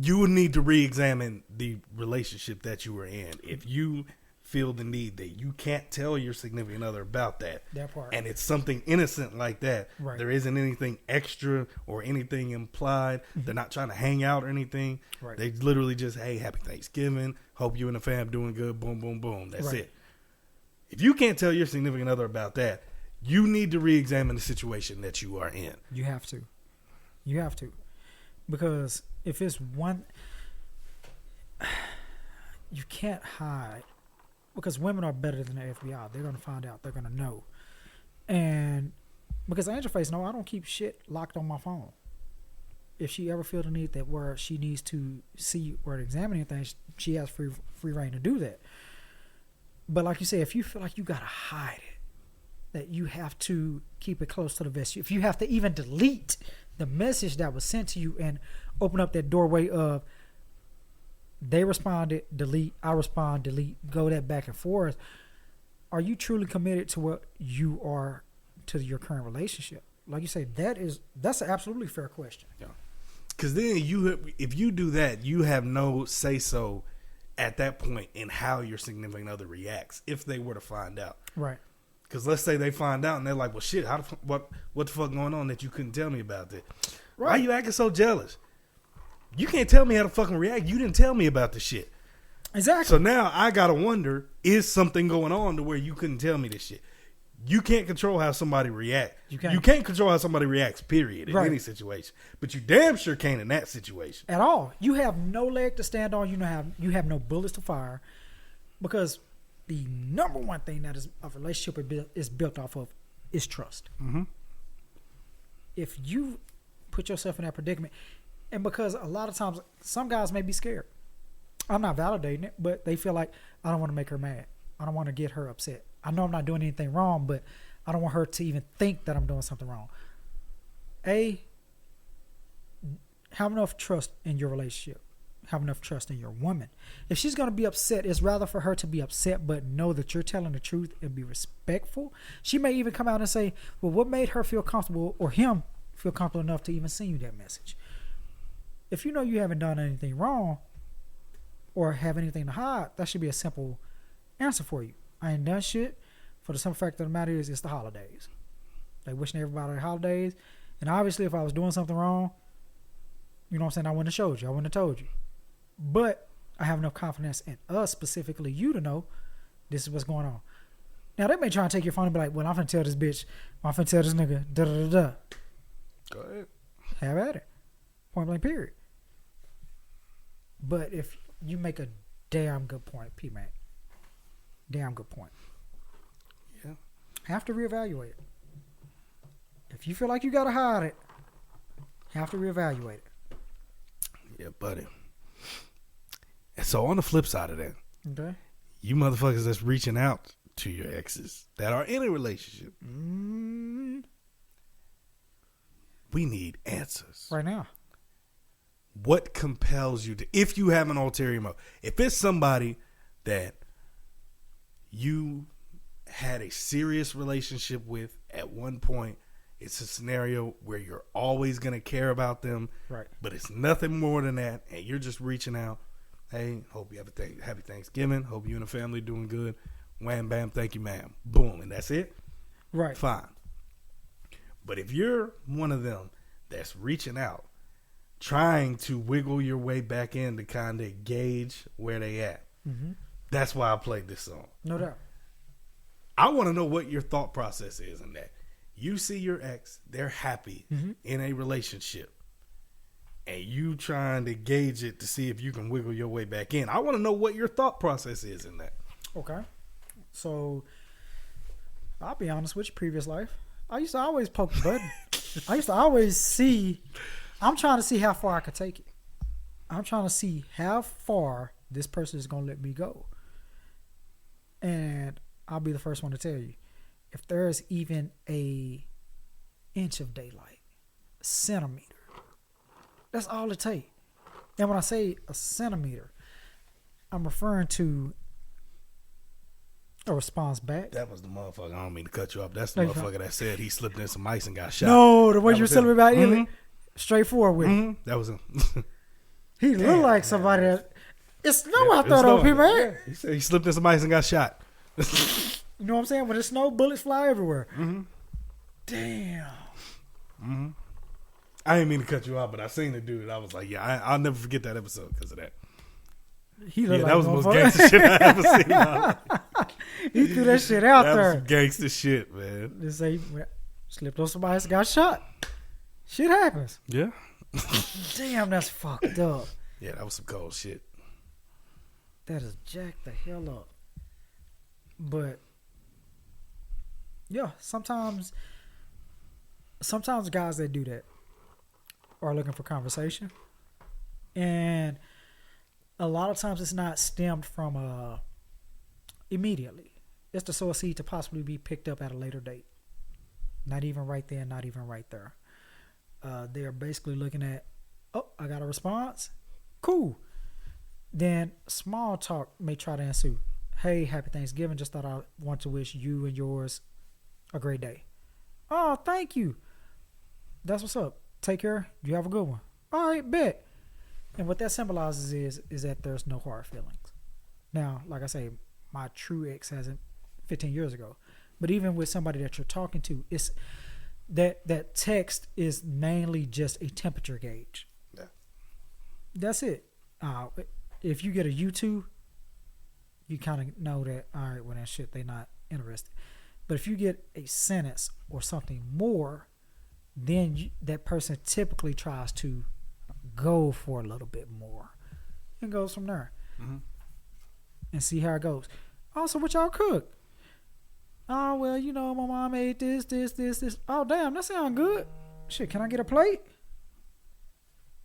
you would need to re-examine the relationship that you were in. If you feel the need that you can't tell your significant other about that part, and it's something innocent like that, right, there isn't anything extra or anything implied. They're not trying to hang out or anything. Right. They literally just, hey, happy Thanksgiving. Hope you and the fam doing good. Boom, boom, boom. That's it. If you can't tell your significant other about that, you need to re-examine the situation that you are in. You have to. Because if it's one, you can't hide. Because women are better than the FBI. They're going to find out. They're going to know. And because Angel Face, no, I don't keep shit locked on my phone. If she ever feel the need that where she needs to see or examine anything, she has free reign to do that. But like you say, if you feel like you got to hide it, that you have to keep it close to the vest, if you have to even delete the message that was sent to you and open up that doorway of, they responded, delete, I respond, delete, go that back and forth. Are you truly committed to what you are to your current relationship? Like you say, that's an absolutely fair question. Yeah. Because then if you do that, you have no say-so at that point in how your significant other reacts if they were to find out. Right. Because let's say they find out and they're like, well, shit, what the fuck going on that you couldn't tell me about that? Right. Why are you acting so jealous? You can't tell me how to fucking react. You didn't tell me about the shit. Exactly. So now I got to wonder, is something going on to where you couldn't tell me this shit? You can't control how somebody reacts. You can't control how somebody reacts, period, in any situation. But you damn sure can't in that situation. At all. You have no leg to stand on. You have no bullets to fire. Because the number one thing that is a relationship is built off of is trust. Mm-hmm. If you put yourself in that predicament, and because a lot of times some guys may be scared. I'm not validating it, but they feel like I don't want to make her mad. I don't want to get her upset. I know I'm not doing anything wrong, but I don't want her to even think that I'm doing something wrong. Have enough trust in your relationship. Have enough trust in your woman. If she's going to be upset, it's rather for her to be upset, but know that you're telling the truth and be respectful. She may even come out and say, well, what made her feel comfortable or him feel comfortable enough to even send you that message? If you know you haven't done anything wrong or have anything to hide, that should be a simple answer for you. I ain't done shit. For the simple fact of the matter is, it's the holidays. Like, wishing everybody the holidays. And obviously, if I was doing something wrong, you know what I'm saying, I wouldn't have showed you. I wouldn't have told you. But I have enough confidence in us, specifically you, to know this is what's going on. Now, they may try and take your phone and be like, well, I'm finna tell this bitch, I'm finna tell this nigga, da-da-da-da. Go ahead. Have at it. Point blank, period. But if you make a damn good point, P-Mac, damn good point. Yeah. Have to reevaluate it. If you feel like you gotta hide it, have to reevaluate it. Yeah, buddy. And so on the flip side of that, Okay. you motherfuckers that's reaching out to your exes that are in a relationship, we need answers. Right now. What compels you to, if you have an ulterior motive, if it's somebody that you had a serious relationship with at one point, it's a scenario where you're always going to care about them, Right. but it's nothing more than that, and you're just reaching out, hey, hope you have a happy Thanksgiving, hope you and the family doing good, wham, bam, thank you, ma'am, boom, and that's it? Right. Fine. But if you're one of them that's reaching out, trying to wiggle your way back in to kind of gauge where they at, that's why I played this song. No doubt. I want to know what your thought process is in that. You see your ex, they're happy in a relationship, and you trying to gauge it to see if you can wiggle your way back in. I want to know what your thought process is in that. Okay. So, I'll be honest with you, previous life, I used to always poke the button. I used to always see, I'm trying to see how far I could take it. I'm trying to see how far this person is going to let me go. And I'll be the first one to tell you, if there's even a inch of daylight, a centimeter, that's all it takes. And when I say a centimeter, I'm referring to a response back. That was the motherfucker. I don't mean to cut you off. That's No, the you're fine. motherfucker that said he slipped in some ice and got shot. No, the way That you were was telling me him. about Italy, straightforward with it. That was him. He looked like somebody that. It's snow out It there, was though, snowing. people. Yeah. He said he slipped in some ice and got shot. You know what I'm saying? When it's snow, bullets fly everywhere. Damn. I didn't mean to cut you off, but I seen the dude. I was like, yeah, I'll never forget that episode because of that. He Yeah, looked that like was the most motherfucker. gangster shit I ever seen. in my life. He threw that shit out That was there. some gangster shit, man. They say he slipped on somebody else, got shot. Shit happens. Yeah. Damn, that's fucked up. Yeah, that was some cold shit. That is jacked the hell up. But yeah, sometimes guys that do that are looking for conversation, and a lot of times it's not stemmed from immediately. It's to sow a seed to possibly be picked up at a later date. Not even right there, not even right there. They're basically looking at, oh, I got a response. Cool. Then small talk may try to ensue. Hey, happy Thanksgiving. Just thought I want to wish you and yours a great day. Oh, thank you. That's what's up. Take care. You have a good one. All right, bet. And what that symbolizes is that there's no hard feelings. Now, like I say, my true ex hasn't 15 years ago. But even with somebody that you're talking to, it's that text is mainly just a temperature gauge. Yeah. That's it. If you get a YouTube, you kind of know that, all right, well, that shit, they not interested. But if you get a sentence or something more, then that person typically tries to go for a little bit more and goes from there and see how it goes. Also, what y'all cook? Oh, well, you know, my mom ate this. Oh, damn, that sounds good. Shit, can I get a plate?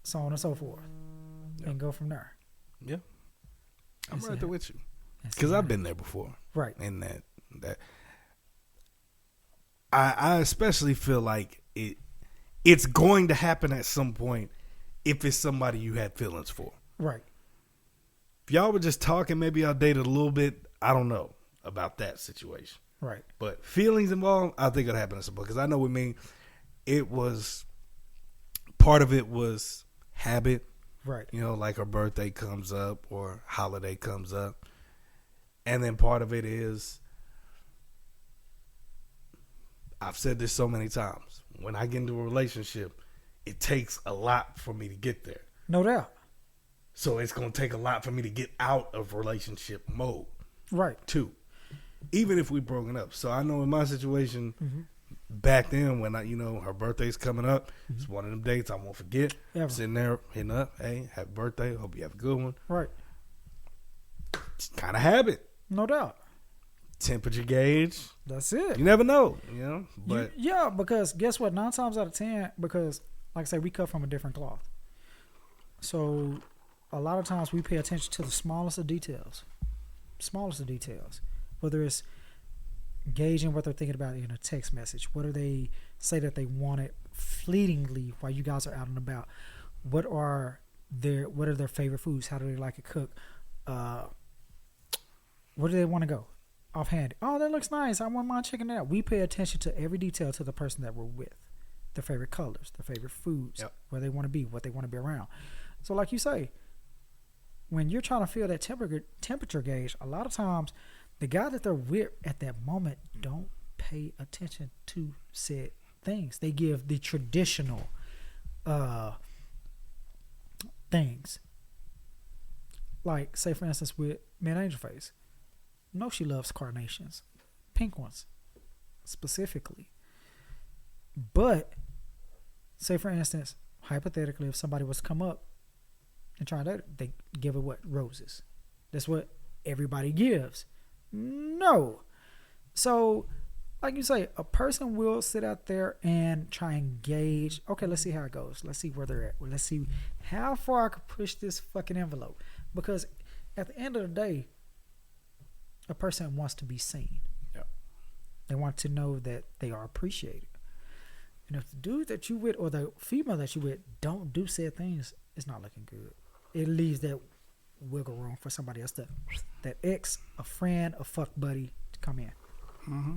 So on and so forth. And go from there. Yeah. I'm That's right it. there with you. That's Because it. I've been there before. Right. And that I especially feel like it's going to happen at some point if it's somebody you had feelings for. Right. If y'all were just talking, maybe y'all dated a little bit. I don't know about that situation. Right. But feelings involved, I think it'll happen at some point. Because I know what I mean. It was, part of it was habit. Right. You know, like her birthday comes up or holiday comes up. And then part of it is, I've said this so many times. When I get into a relationship, it takes a lot for me to get there. No doubt. So it's going to take a lot for me to get out of relationship mode. Right. Too. Even if we've broken up. So I know in my situation, back then when her birthday's coming up, it's one of them dates I won't forget. Ever. Sitting there hitting up, hey, happy birthday. Hope you have a good one. Right. It's kind of habit. No doubt. Temperature gauge. That's it. You never know, But yeah, because guess what? 9 times out of 10, because like I say, we cut from a different cloth. So a lot of times we pay attention to the smallest of details. Smallest of details. Whether it's gauging what they're thinking about in a text message. What do they say that they wanted fleetingly while you guys are out and about? What are their favorite foods? How do they like it cooked? Where do they want to go? Offhand. Oh, that looks nice. I wouldn't mind checking it out. We pay attention to every detail to the person that we're with. Their favorite colors, their favorite foods, where they want to be, what they want to be around. So like you say, when you're trying to feel that temperature gauge, a lot of times the guy that they're with at that moment don't pay attention to said things. They give the traditional things. Like, say for instance, with Mid Angel Face. No, she loves carnations. Pink ones. Specifically. But, say for instance, hypothetically, if somebody was to come up and try to, they give it what? Roses. That's what everybody gives. No. So, like you say, a person will sit out there and try and gauge, okay, let's see how it goes. Let's see where they're at. Let's see how far I can push this fucking envelope. Because at the end of the day, a person wants to be seen. Yep. They want to know that they are appreciated. And if the dude that you with or the female that you with don't do said things, it's not looking good. It leaves that wiggle room for somebody else, that ex, a friend, a fuck buddy to come in. Mm-hmm.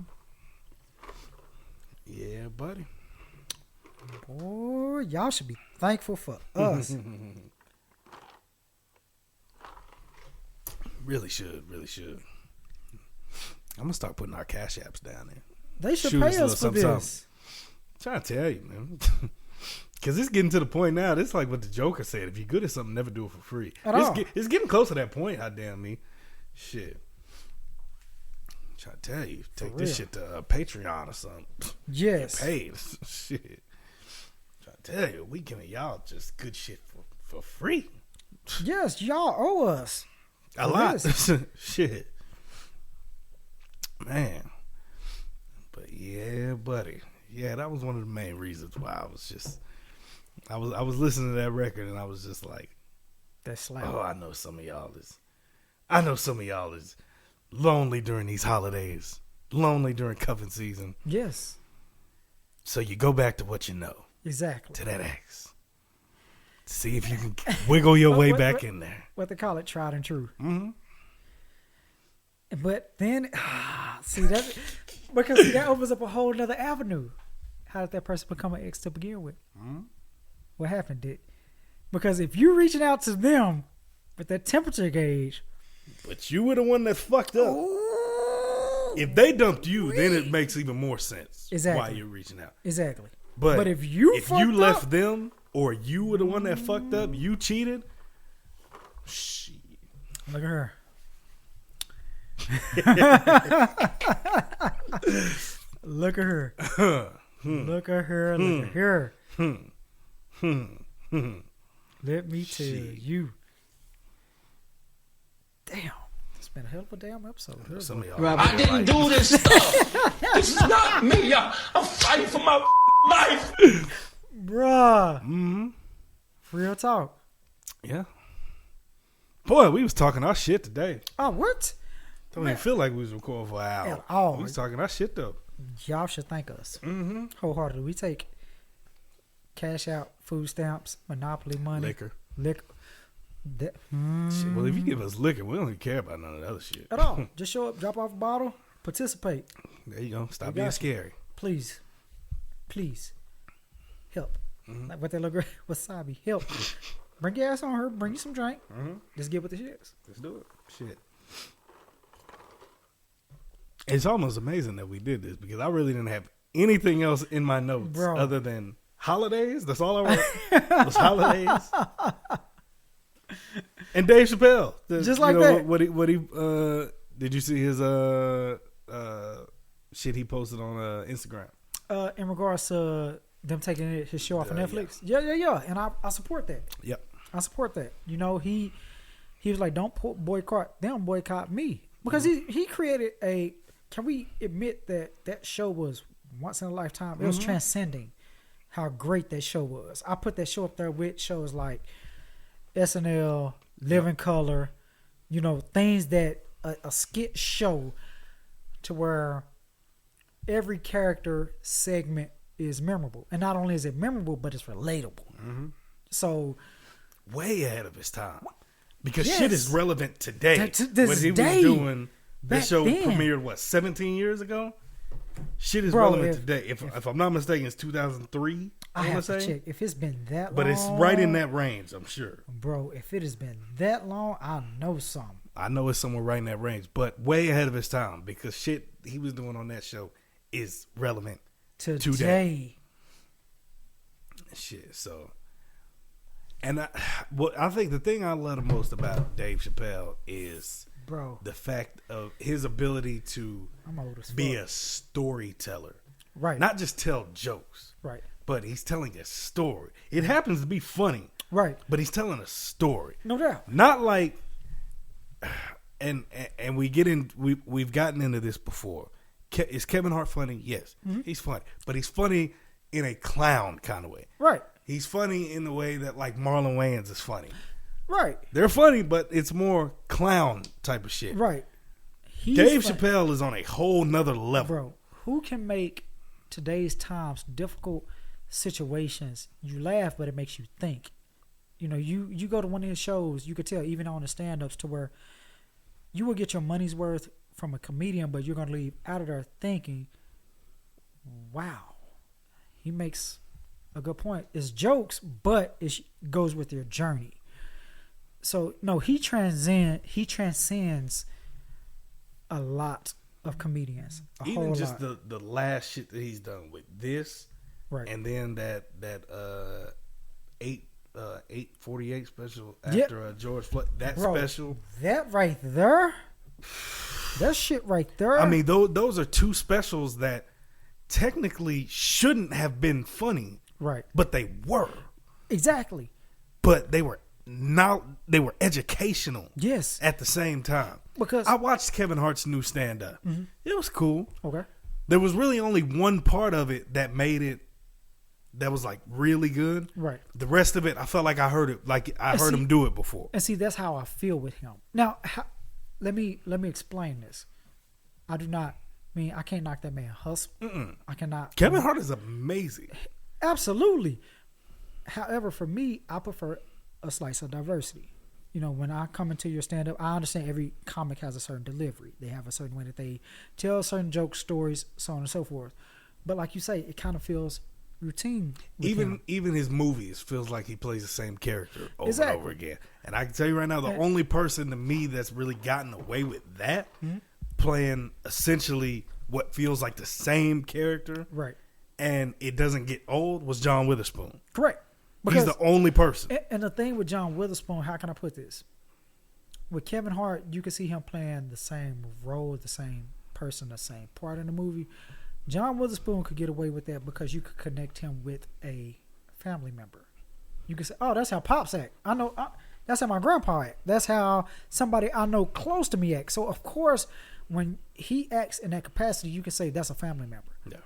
Yeah, buddy. Boy, y'all should be thankful for us. Really should. I'm gonna start putting our cash apps down there. They should pay us for this. I'm trying to tell you, man. Because it's getting to the point now. It's like what the Joker said: if you're good at something, never do it for free. It's getting close to that point. God damn me, shit. I'm trying to tell you, take this shit to Patreon or something. Yes, get paid. Shit. I'm trying to tell you, we giving y'all just good shit for free. Yes, y'all owe us a lot. Shit. Man, but yeah, buddy, yeah, that was one of the main reasons why I was listening to that record and I was just like, that slap. Oh, I know some of y'all is lonely during these holidays, lonely during cuffing season. Yes. So you go back to what you know, exactly, to that ex. See if you can wiggle your way back in there. What they call it, tried and true. Mm-hmm. But then, see that because that opens up a whole other avenue. How did that person become an ex to begin with? Mm-hmm. What happened? Because if you're reaching out to them with that temperature gauge, but you were the one that fucked up. Ooh, if they dumped you, then it makes even more sense. Exactly. Why you're reaching out. Exactly. But if you left them or you were the one that fucked up, you cheated. Shit. Look at her. Look at her. Look at her. Look at her. Let me tell you. Damn. It's been a hell of a damn episode. I didn't do this stuff. This is not me. I'm fighting for my life. Bruh. Mm-hmm. Real talk. Yeah. Boy, we was talking our shit today. Oh, what? Don't even feel like we was recording for an hour. At all. We was talking our shit though. Y'all should thank us Mm-hmm. wholeheartedly. We take cash out, food stamps, Monopoly money, Liquor. That, Shit, well, if you give us liquor, we don't even care about none of the other shit. at all. Just show up, drop off a bottle, participate. There you go. Stop We being got you. scary. Please help. Mm-hmm. Like what that little girl wasabi, help. Bring your ass on her. Bring you some drink. Mm-hmm. Just get with the shits. Let's do it. Shit. It's almost amazing that we did this because I really didn't have anything else in my notes Bro. other than holidays. That's all I wrote. Was holidays. And Dave Chappelle. Just like that. What he did you see his shit he posted on Instagram? In regards to them taking his show off of Netflix. Yeah. And I support that. Yep. I support that. You know, he was like, don't boycott them, boycott me. Because he created a, can we admit that show was once in a lifetime? It was transcending how great that show was. I put that show up there with shows like SNL, Living Color, you know, things that a skit show to where every character segment is memorable. And not only is it memorable, but it's relatable. Mm-hmm. So Way ahead of his time. Because Yes. shit is relevant today. To this what he day. was doing, Back this show then. premiered, 17 years ago? Shit is Bro, relevant if- today. If I'm not mistaken, it's 2003, I I want have to to say. check. If it's been that long. But it's right in that range, I'm sure. Bro, if it has been that long, I know something. I know it's somewhere right in that range, but way ahead of his time because shit he was doing on that show is relevant Today. shit. So, and I think the thing I love the most about Dave Chappelle is Bro, the fact of his ability to I'm old as fuck. be a storyteller, Right. not just tell jokes, right. but he's telling a story. It happens to be funny, Right. but he's telling a story. No doubt. Not like, and we get in. We've gotten into this before. Is Kevin Hart funny? Yes, he's funny, but he's funny in a clown kind of way. Right. He's funny in the way that like Marlon Wayans is funny. Right. They're funny, but it's more clown type of shit. Right. He's Dave fun- Chappelle is on a whole nother level. Bro, who can make today's times difficult situations? You laugh, but it makes you think. You know, you go to one of his shows, you could tell, even on the stand-ups, to where you will get your money's worth from a comedian, but you're going to leave out of there thinking, wow, he makes a good point. It's jokes, but it goes with your journey. So, no, he transcends a lot of comedians. A Even whole just lot. the last shit that he's done with this, Right. and then that 848 special Yep. after George Floyd. That Bro, special. That right there, that shit right there. I mean, those are two specials that technically shouldn't have been funny, right. but they were. Exactly. But they were educational. Yes. At the same time, Because I watched Kevin Hart's new stand up. It was cool. okay. There was really only one part of it that made it that was like really good. Right. The rest of it, I felt like I heard it, like I And heard see- him do it before. And see, that's how I feel with him. Now, let me explain this. I can't knock that man hustle. I cannot. Kevin Hart is amazing. Absolutely. However, for me, I prefer a slice of diversity. You know, when I come into your stand-up, I understand every comic has a certain delivery. They have a certain way that they tell certain jokes, stories, so on and so forth. But like you say, it kind of feels routine. With him. Even his movies feels like he plays the same character over Exactly. and over again. And I can tell you right now, the Yeah. only person to me that's really gotten away with that, playing essentially what feels like the same character, Right. and it doesn't get old, was John Witherspoon. Correct. He's the only person. And the thing with John Witherspoon, how can I put this? With Kevin Hart, you can see him playing the same role, the same person, the same part in the movie. John Witherspoon could get away with that because you could connect him with a family member. You could say, oh, that's how Pops act. I know. That's how my grandpa act. That's how somebody I know close to me act. So, of course, when he acts in that capacity, you can say that's a family member. Yeah.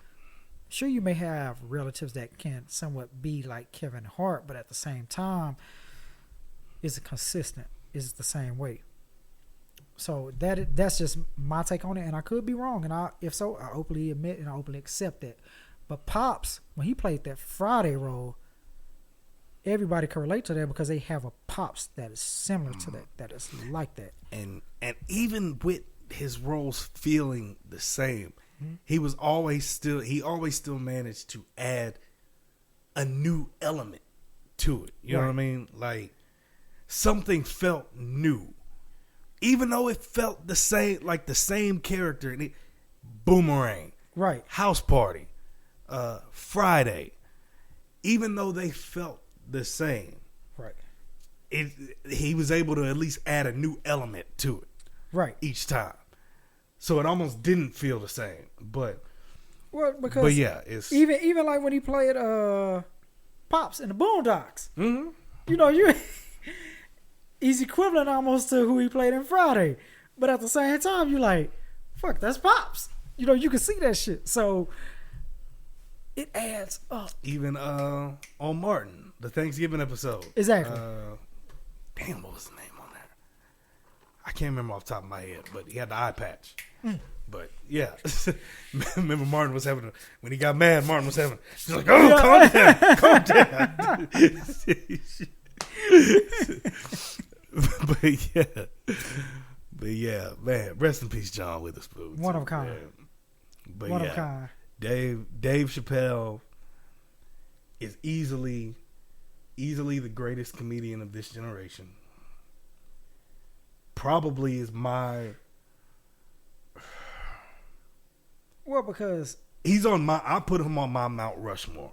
Sure, you may have relatives that can somewhat be like Kevin Hart, but at the same time, is it consistent? Is it the same way? So that's just my take on it, and I could be wrong, and if so, I openly admit and I openly accept that. But Pops, when he played that Friday role, everybody can relate to that because they have a Pops that is similar to that is like that. And even with his roles feeling the same, he always still managed to add a new element to it. You know what I mean? Like something felt new. Even though it felt the same, like the same character, and it, Boomerang, right? House Party, Friday, even though they felt the same, right? He was able to at least add a new element to it, right? Each time, so it almost didn't feel the same. But yeah, it's even like when he played Pops in the Boondocks. Mm-hmm. You know, he's equivalent almost to who he played in Friday. But at the same time, you're like, fuck, that's Pops. You know, you can see that shit. So it adds up. Even on Martin, the Thanksgiving episode. Exactly. Damn, what was the name on there? I can't remember off the top of my head, but he had the eye patch. But yeah, remember Martin was when he got mad, Martin was she's like, oh, calm down. But yeah, man, rest in peace, John Witherspoon. One of a kind. But One of a kind. Dave Chappelle is easily the greatest comedian of this generation. Probably is because he's I put him on my Mount Rushmore.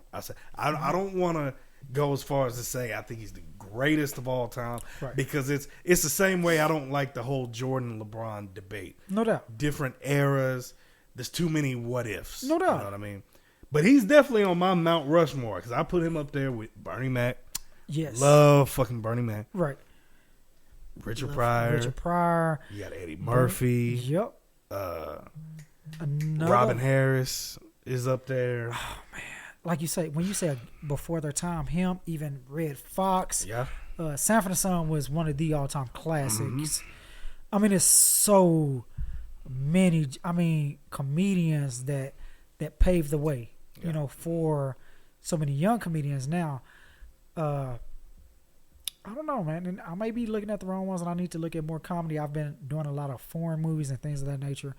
I don't want to go as far as to say I think he's the greatest of all time, because it's the same way I don't like the whole Jordan LeBron debate. No doubt. Different eras. There's too many what ifs. No doubt. You know what I mean? But he's definitely on my Mount Rushmore because I put him up there with Bernie Mac. Yes. Love fucking Bernie Mac. Right. Richard Pryor. You got Eddie Murphy. Yep. Robin Harris is up there. Oh man, like you say, when you say before their time, him, even Red Fox. Yeah. Sanford and Son was one of the all-time classics. I mean, it's so many. I mean, comedians that paved the way. Yeah. You know, for so many young comedians now. I don't know, man. And I may be looking at the wrong ones, and I need to look at more comedy. I've been doing a lot of foreign movies and things of that nature.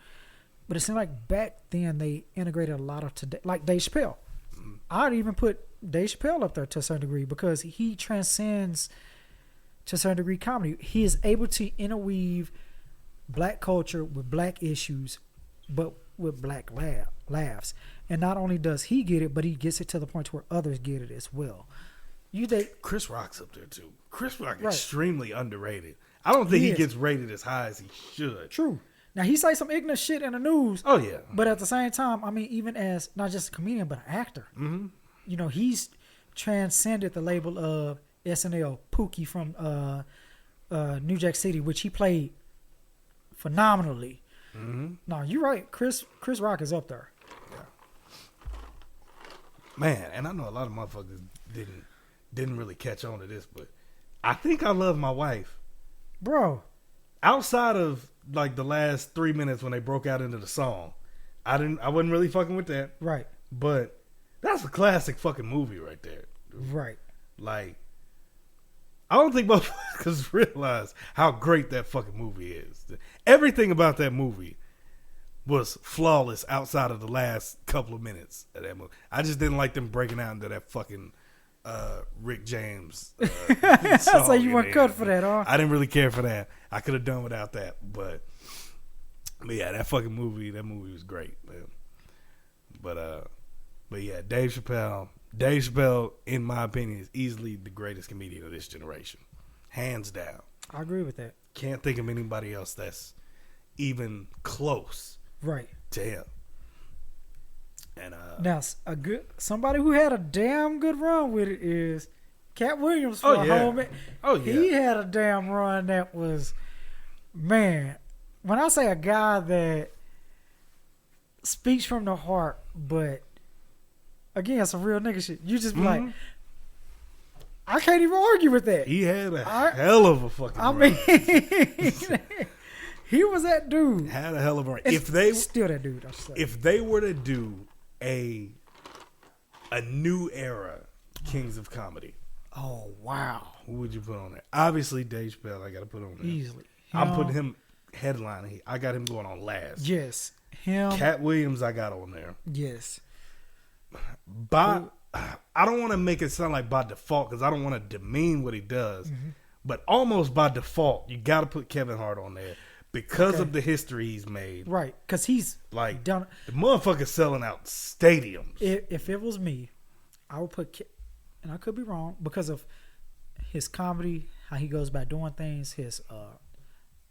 But it seemed like back then they integrated a lot of today, like Dave Chappelle. I'd even put Dave Chappelle up there to a certain degree because he transcends to a certain degree comedy. He is able to interweave black culture with black issues, but with black laughs. And not only does he get it, but he gets it to the point where others get it as well. Chris Rock's up there too. Chris Rock extremely underrated. I don't think he gets rated as high as he should. True. Now, he say some ignorant shit in the news. Oh, yeah. But at the same time, I mean, even as not just a comedian, but an actor. Mm-hmm. You know, he's transcended the label of SNL, Pookie from New Jack City, which he played phenomenally. Mm-hmm. No, you're right. Chris Rock is up there. Yeah. Man, and I know a lot of motherfuckers didn't really catch on to this, but I think I love my wife. Bro. Outside of like the last 3 minutes when they broke out into the song, I wasn't really fucking with that. Right. But that's a classic fucking movie right there. Dude. Right. Like, I don't think motherfuckers realize how great that fucking movie is. Everything about that movie was flawless outside of the last couple of minutes of that movie. I just didn't like them breaking out into that fucking Rick James song. So you weren't cut for that, huh? I didn't really care for that. I could have done without that, but yeah, that movie was great, man. But yeah, Dave Chappelle, in my opinion, is easily the greatest comedian of this generation, hands down. I agree with that. Can't think of anybody else that's even close, right, to him. And now, somebody who had a damn good run with it is Cat Williams for home. Oh yeah, he had a damn run that was, man. When I say a guy that speaks from the heart, but again, some real nigga shit. You just be like, I can't even argue with that. He had a hell of a fucking run. mean, He was that dude. Had a hell of a run. Still that dude. If they were to do a new era Kings of Comedy, oh wow, who would you put on there? Obviously, Dave Chappelle. I got to put on there easily. I'm putting him headlining. I got him going on last. Yes, him. Cat Williams. I got on there. Yes. I don't want to make it sound like by default because I don't want to demean what he does, but almost by default, you got to put Kevin Hart on there because of the history he's made. Right, because he's like done. The motherfucker's selling out stadiums. If it was me, I would put, and I could be wrong because of his comedy, how he goes about doing things.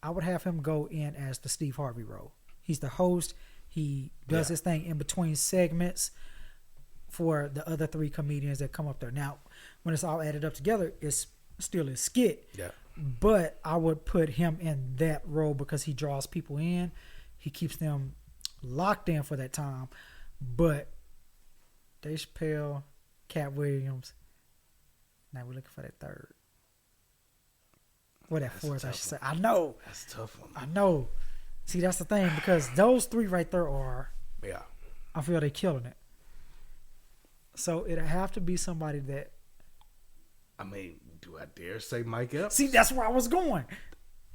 I would have him go in as the Steve Harvey role. He's the host. He does his thing in between segments for the other three comedians that come up there. Now, when it's all added up together, it's still a skit. Yeah. But I would put him in that role because he draws people in. He keeps them locked in for that time. But Dave Chappelle, Cat Williams. Now we're looking for that third. What that fourth, I should say. I know. That's a tough one. I know. See, that's the thing because those three right there are. Yeah. I feel they're killing it. So it'd have to be somebody that. I mean, do I dare say Mike Epps? See, that's where I was going.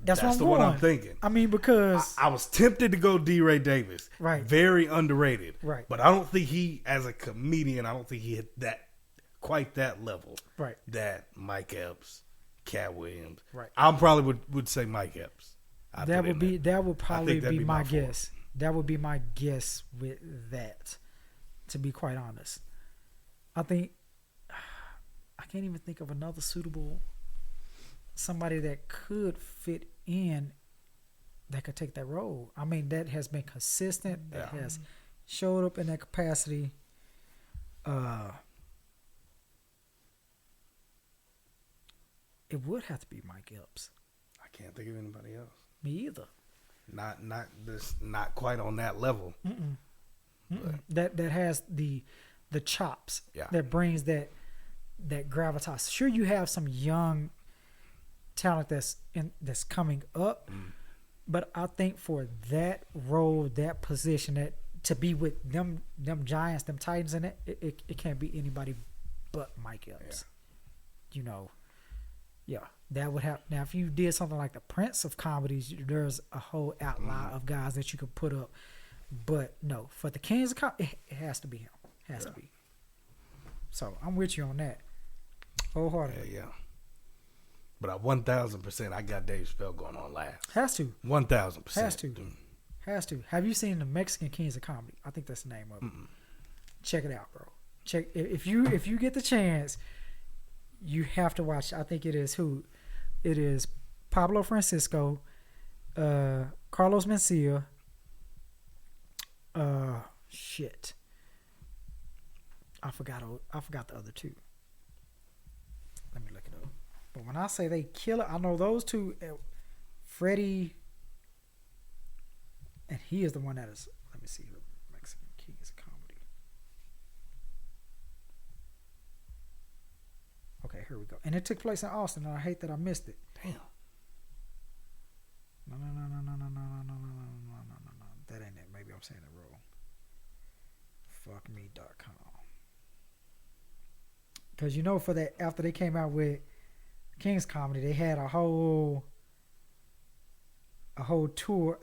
That's the going. one I'm thinking. I mean, because I was tempted to go D. Ray Davis. Right. Very underrated. Right. But I don't think he, as a comedian, I don't think he hit quite that level. Right. That Mike Epps, Cat Williams. Right. I probably would say Mike Epps. That would probably be my guess. That would be my guess with that. To be quite honest, I think I can't even think of another suitable somebody that could fit in that could take that role. I mean, that has been consistent. That has showed up in that capacity. It would have to be Mike Epps. I can't think of anybody else. Me either. Not quite on that level. That has the chops. Yeah. That brings that gravitas. Sure, you have some young talent that's coming up, but I think for that role, that position, that to be with them giants, them titans in it can't be anybody but Mike Epps. Yeah. You know. Yeah, that would have. Now, if you did something like the Prince of Comedies, there's a whole outline of guys that you could put up. But no, for the Kings of Comedy, it has to be him. Has to be. So I'm with you on that, wholeheartedly. Yeah. But at 1,000%, I got Dave Chappelle going on last. Has to. 1,000%. Has to. Have you seen the Mexican Kings of Comedy? I think that's the name of it. Check it out, bro. Check if you get the chance. You have to watch. I think it is who? It is Pablo Francisco, Carlos Mencia. Shit. I forgot the other two. Let me look it up. But when I say they kill it, I know those two. Freddie, and he is the one that is. Let me see who Mexican Kings of Comedy. Okay, here we go. And it took place in Austin, and I hate that I missed it. Damn. No. That ain't it. Maybe I'm saying it wrong. Fuckme.com. Because you know, for that, after they came out with King's Comedy, they had a whole tour,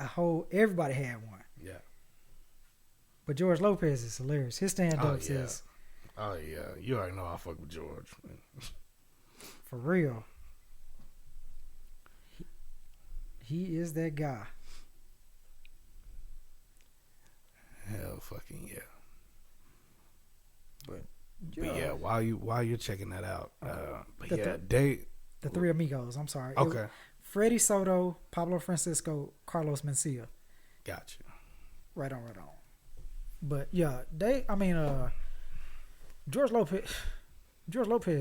everybody had one. Yeah. But George Lopez is hilarious. His stand-ups is. Oh, yeah. You already know I fuck with George. For real. He is that guy. Hell fucking yeah. But Yeah. But yeah, while you're checking that out, the Three Amigos. I'm sorry. Okay. Freddie Soto, Pablo Francisco, Carlos Mencia. Gotcha. Right on. But yeah, George Lopez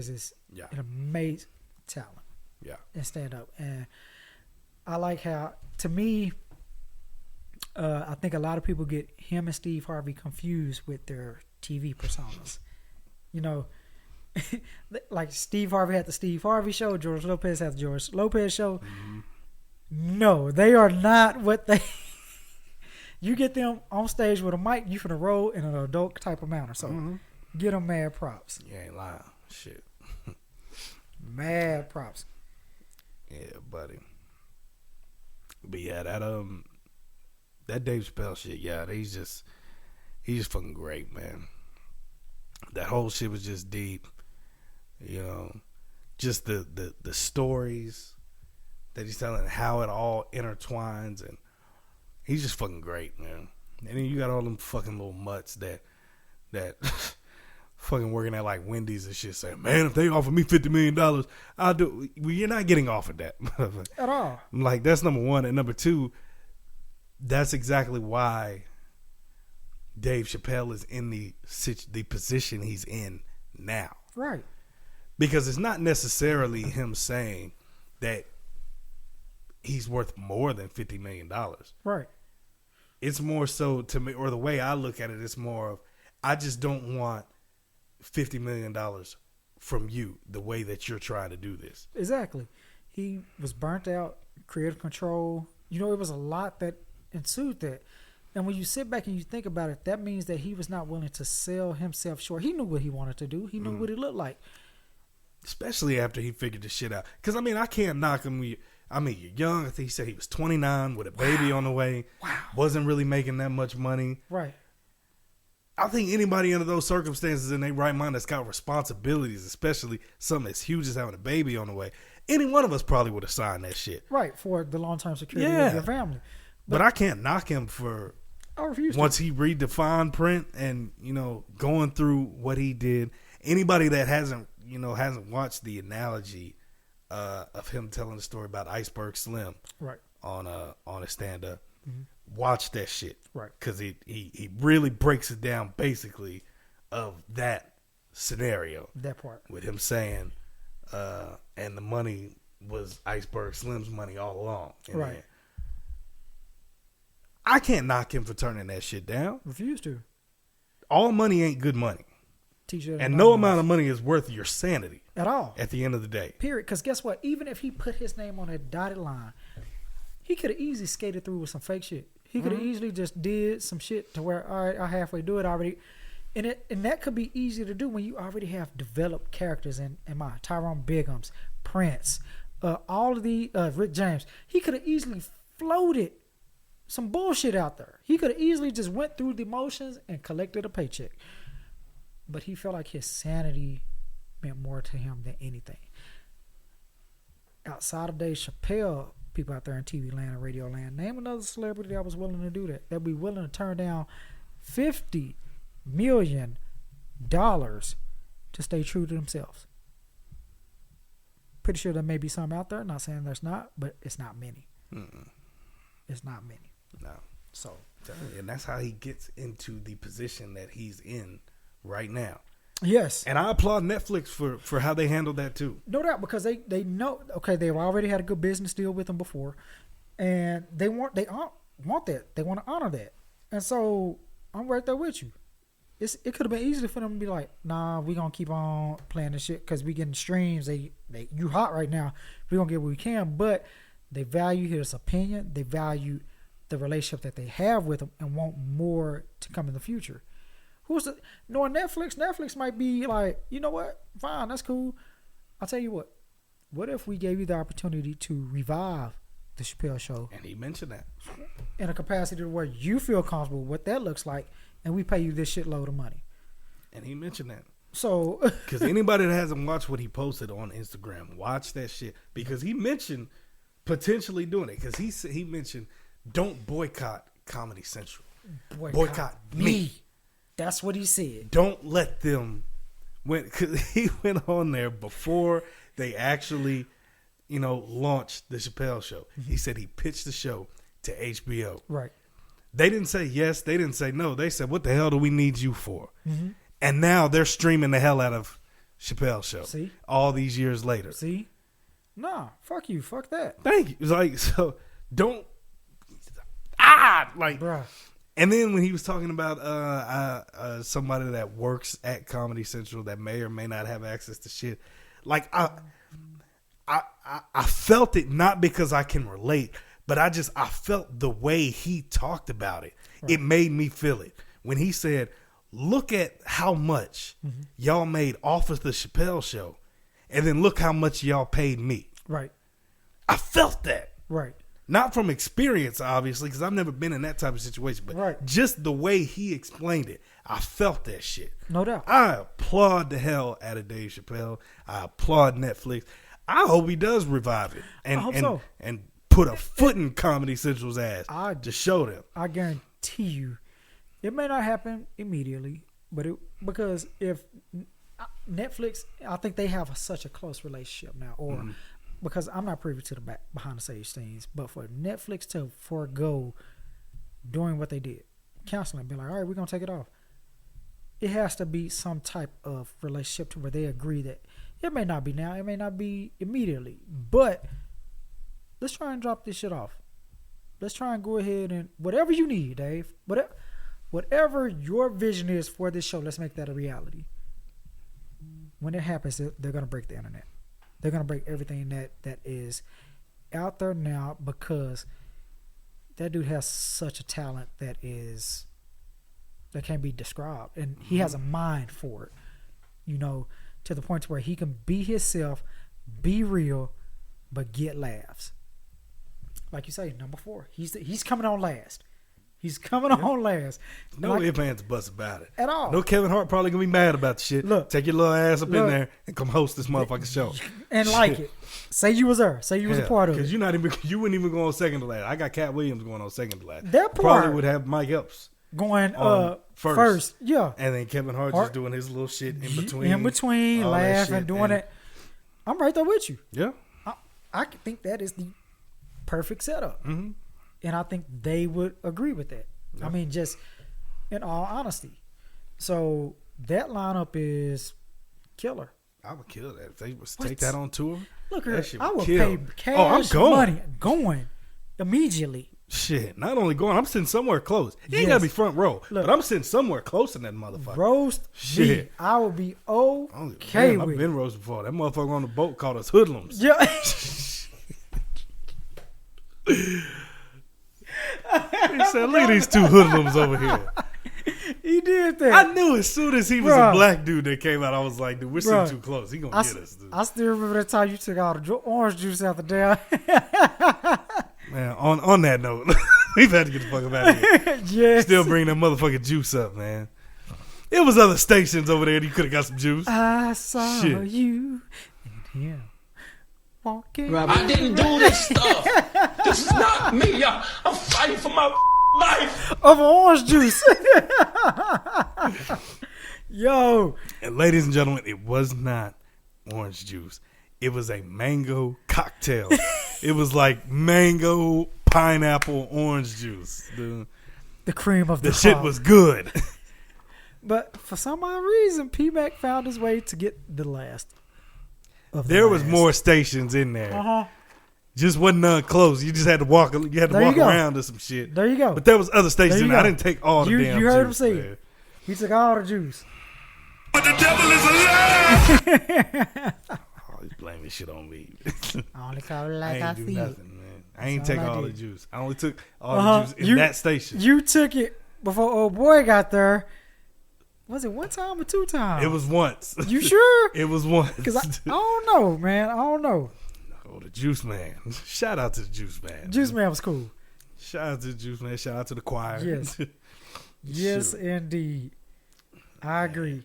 is an amazing talent. Yeah. And stand up. And I like how, to me, I think a lot of people get him and Steve Harvey confused with their TV personas. You know, like Steve Harvey had the Steve Harvey show, George Lopez had the George Lopez show. Mm-hmm. No, they are not what they. You get them on stage with a mic, you finna roll in an adult type of manner. So get them mad props. You ain't lying. Shit. Mad props. Yeah, buddy. But yeah, that Dave Chappelle shit, yeah, he's just fucking great, man. That whole shit was just deep. You know, just the stories that he's telling, how it all intertwines, and he's just fucking great, man. And then you got all them fucking little mutts that fucking working at like Wendy's and shit saying, man, if they offer me $50 million, I'll do. Well, you're not getting offered that. At all. Like, that's number one. And number two, that's exactly why Dave Chappelle is in the position he's in now. Right. Because it's not necessarily him saying that he's worth more than $50 million. Right. It's more so to me, or the way I look at it, it's more of, I just don't want $50 million from you the way that you're trying to do this. Exactly. He was burnt out, creative control. You know, it was a lot that ensued that. And when you sit back and you think about it, that means that he was not willing to sell himself short. He knew what he wanted to do. He knew what it looked like. Especially after he figured the shit out. Because, I mean, I can't knock him. I mean, you're young. I think he said he was 29 with a baby on the way. Wow. Wasn't really making that much money. Right. I think anybody under those circumstances in their right mind that's got responsibilities, especially something as huge as having a baby on the way, any one of us probably would have signed that shit. Right, for the long-term security of your family. But I can't knock him for I refuse once to. he read the fine print and, you know, going through what he did. Anybody that hasn't watched the analogy of him telling the story about Iceberg Slim on a stand-up, watch that shit. Right. Because he really breaks it down basically of that scenario. That part. With him saying, and the money was Iceberg Slim's money all along. Right. Then, I can't knock him for turning that shit down. Refuse to. All money ain't good money. T-shirt and no amount of money is worth your sanity. At all. At the end of the day. Period. Because guess what? Even if he put his name on that dotted line, he could have easily skated through with some fake shit. He could have easily just did some shit to where, all right, I halfway do it already. And that could be easy to do when you already have developed characters in mind. Tyrone Biggums, Prince, all of the Rick James. He could have easily floated some bullshit out there. He could have easily just went through the motions and collected a paycheck. But he felt like his sanity meant more to him than anything. Outside of Dave Chappelle, people out there in TV land and radio land, name another celebrity that was willing to do that. That be willing to turn down $50 million to stay true to themselves. Pretty sure there may be some out there. Not saying there's not, but it's not many. It's not many. No. So, and that's how he gets into the position that he's in right now. Yes. And I applaud Netflix for how they handled that too. No doubt, because they know, okay, they've already had a good business deal with them before, and they want that. They want to honor that. And so I'm right there with you. It could have been easy for them to be like, nah, we gonna keep on playing this shit because we getting streams. You hot right now. We gonna get what we can, but they value his opinion. They value the relationship that they have with him and want more to come in the future. Knowing Netflix might be like, you know what? Fine, that's cool. I'll tell you what. What if we gave you the opportunity to revive the Chappelle Show? And he mentioned that. In a capacity to where you feel comfortable with what that looks like, and we pay you this shitload of money. And he mentioned that. So, because anybody that hasn't watched what he posted on Instagram, watch that shit. Because he mentioned potentially doing it. Because he mentioned, don't boycott Comedy Central. Boycott me. That's what he said. Don't let them cause he went on there before they actually, launched the Chappelle Show. He said he pitched the show to HBO. Right. They didn't say yes. They didn't say no. They said, what the hell do we need you for? And now they're streaming the hell out of Chappelle Show. See? All these years later. See? Nah, fuck you. Fuck that. Thank you. It's like, so don't. Bruh. And then when he was talking about somebody that works at Comedy Central that may or may not have access to shit, like I I felt it not because I can relate, but I felt the way he talked about it. Right. It made me feel it. When he said, look at how much y'all made off of the Chappelle show, and then look how much y'all paid me. Right. I felt that. Right. Not from experience, obviously, because I've never been in that type of situation, but just the way he explained it, I felt that shit. No doubt. I applaud the hell out of Dave Chappelle. I applaud Netflix. I hope he does revive it and put a foot in Comedy Central's ass to show them. I guarantee you, it may not happen immediately, but because if Netflix, I think they have such a close relationship now, or because I'm not privy to the behind the scenes things, but for Netflix to forego doing what they did, canceling, be like, all right, we're gonna take it off. It has to be some type of relationship to where they agree that it may not be now, it may not be immediately, but let's try and drop this shit off. Let's try and go ahead and whatever you need, Dave. Whatever your vision is for this show, let's make that a reality. When it happens, they're going to break the internet. They're going to break everything that is out there now, because that dude has such a talent that can't be described. And he has a mind for it, to the point where he can be himself, be real, but get laughs. Like you say, number 4. He's coming on last. He's coming on last. No ifs, ands, buts about it. At all. No Kevin Hart probably going to be mad about the shit. Look. Take your little ass up in there and come host this motherfucking show. And like it. Say you was there. Say you was a part of it. Because you wouldn't even go on second to last. I got Cat Williams going on second to last. That part. Probably would have Mike Epps going first. Yeah. And then Kevin Hart just doing his little shit in between. Laughing, doing it. I'm right there with you. Yeah. I think that is the perfect setup. Mm-hmm. And I think they would agree with that. Yeah. I mean, just in all honesty. So that lineup is killer. I would kill that. If they was take that on tour. Look, I would pay cash money going immediately. Shit, not only going, I'm sitting somewhere close. You ain't gotta be front row, but I'm sitting somewhere close in that motherfucker. Roast shit. I would be okay with. I've been roast before. That motherfucker on the boat called us hoodlums. Yeah. He said, look at these two hoodlums over here. He did that. I knew as soon as he was a black dude that came out, I was like, dude, we're sitting too close. He gonna get us, dude. I still remember that time you took all the orange juice out the damn. Man, on that note, we've had to get the fuck up out of here. Yes. Still bring that motherfucking juice up, man. It was other stations over there that you could have got some juice. I saw you and him walking. I didn't do this stuff. This is not me. I'm fighting for my life. Of orange juice. Yo. And ladies and gentlemen, it was not orange juice. It was a mango cocktail. It was like mango, pineapple, orange juice. The cream of the shit was good. But for some odd reason, P-Mac found his way to get the last. There was more stations in there. Uh-huh. Just wasn't none close. You just had to walk. You had to walk around to some shit. There you go. But there was other stations in there. I didn't take all the damn juice. You heard him say it. He took all the juice. But the devil is alive. He's blaming shit on me. I only call it like I ain't do see nothing, man. I ain't take all the juice. I only took all the juice in that station. You took it before old boy got there. Was it one time or 2 times? It was once. You sure? It was once. Because I don't know, man. I don't know. Oh, the Juice Man. Shout out to the Juice Man. Juice Man was cool. Shout out to the Juice Man. Shout out to the choir. Yes. Yes, indeed. I agree.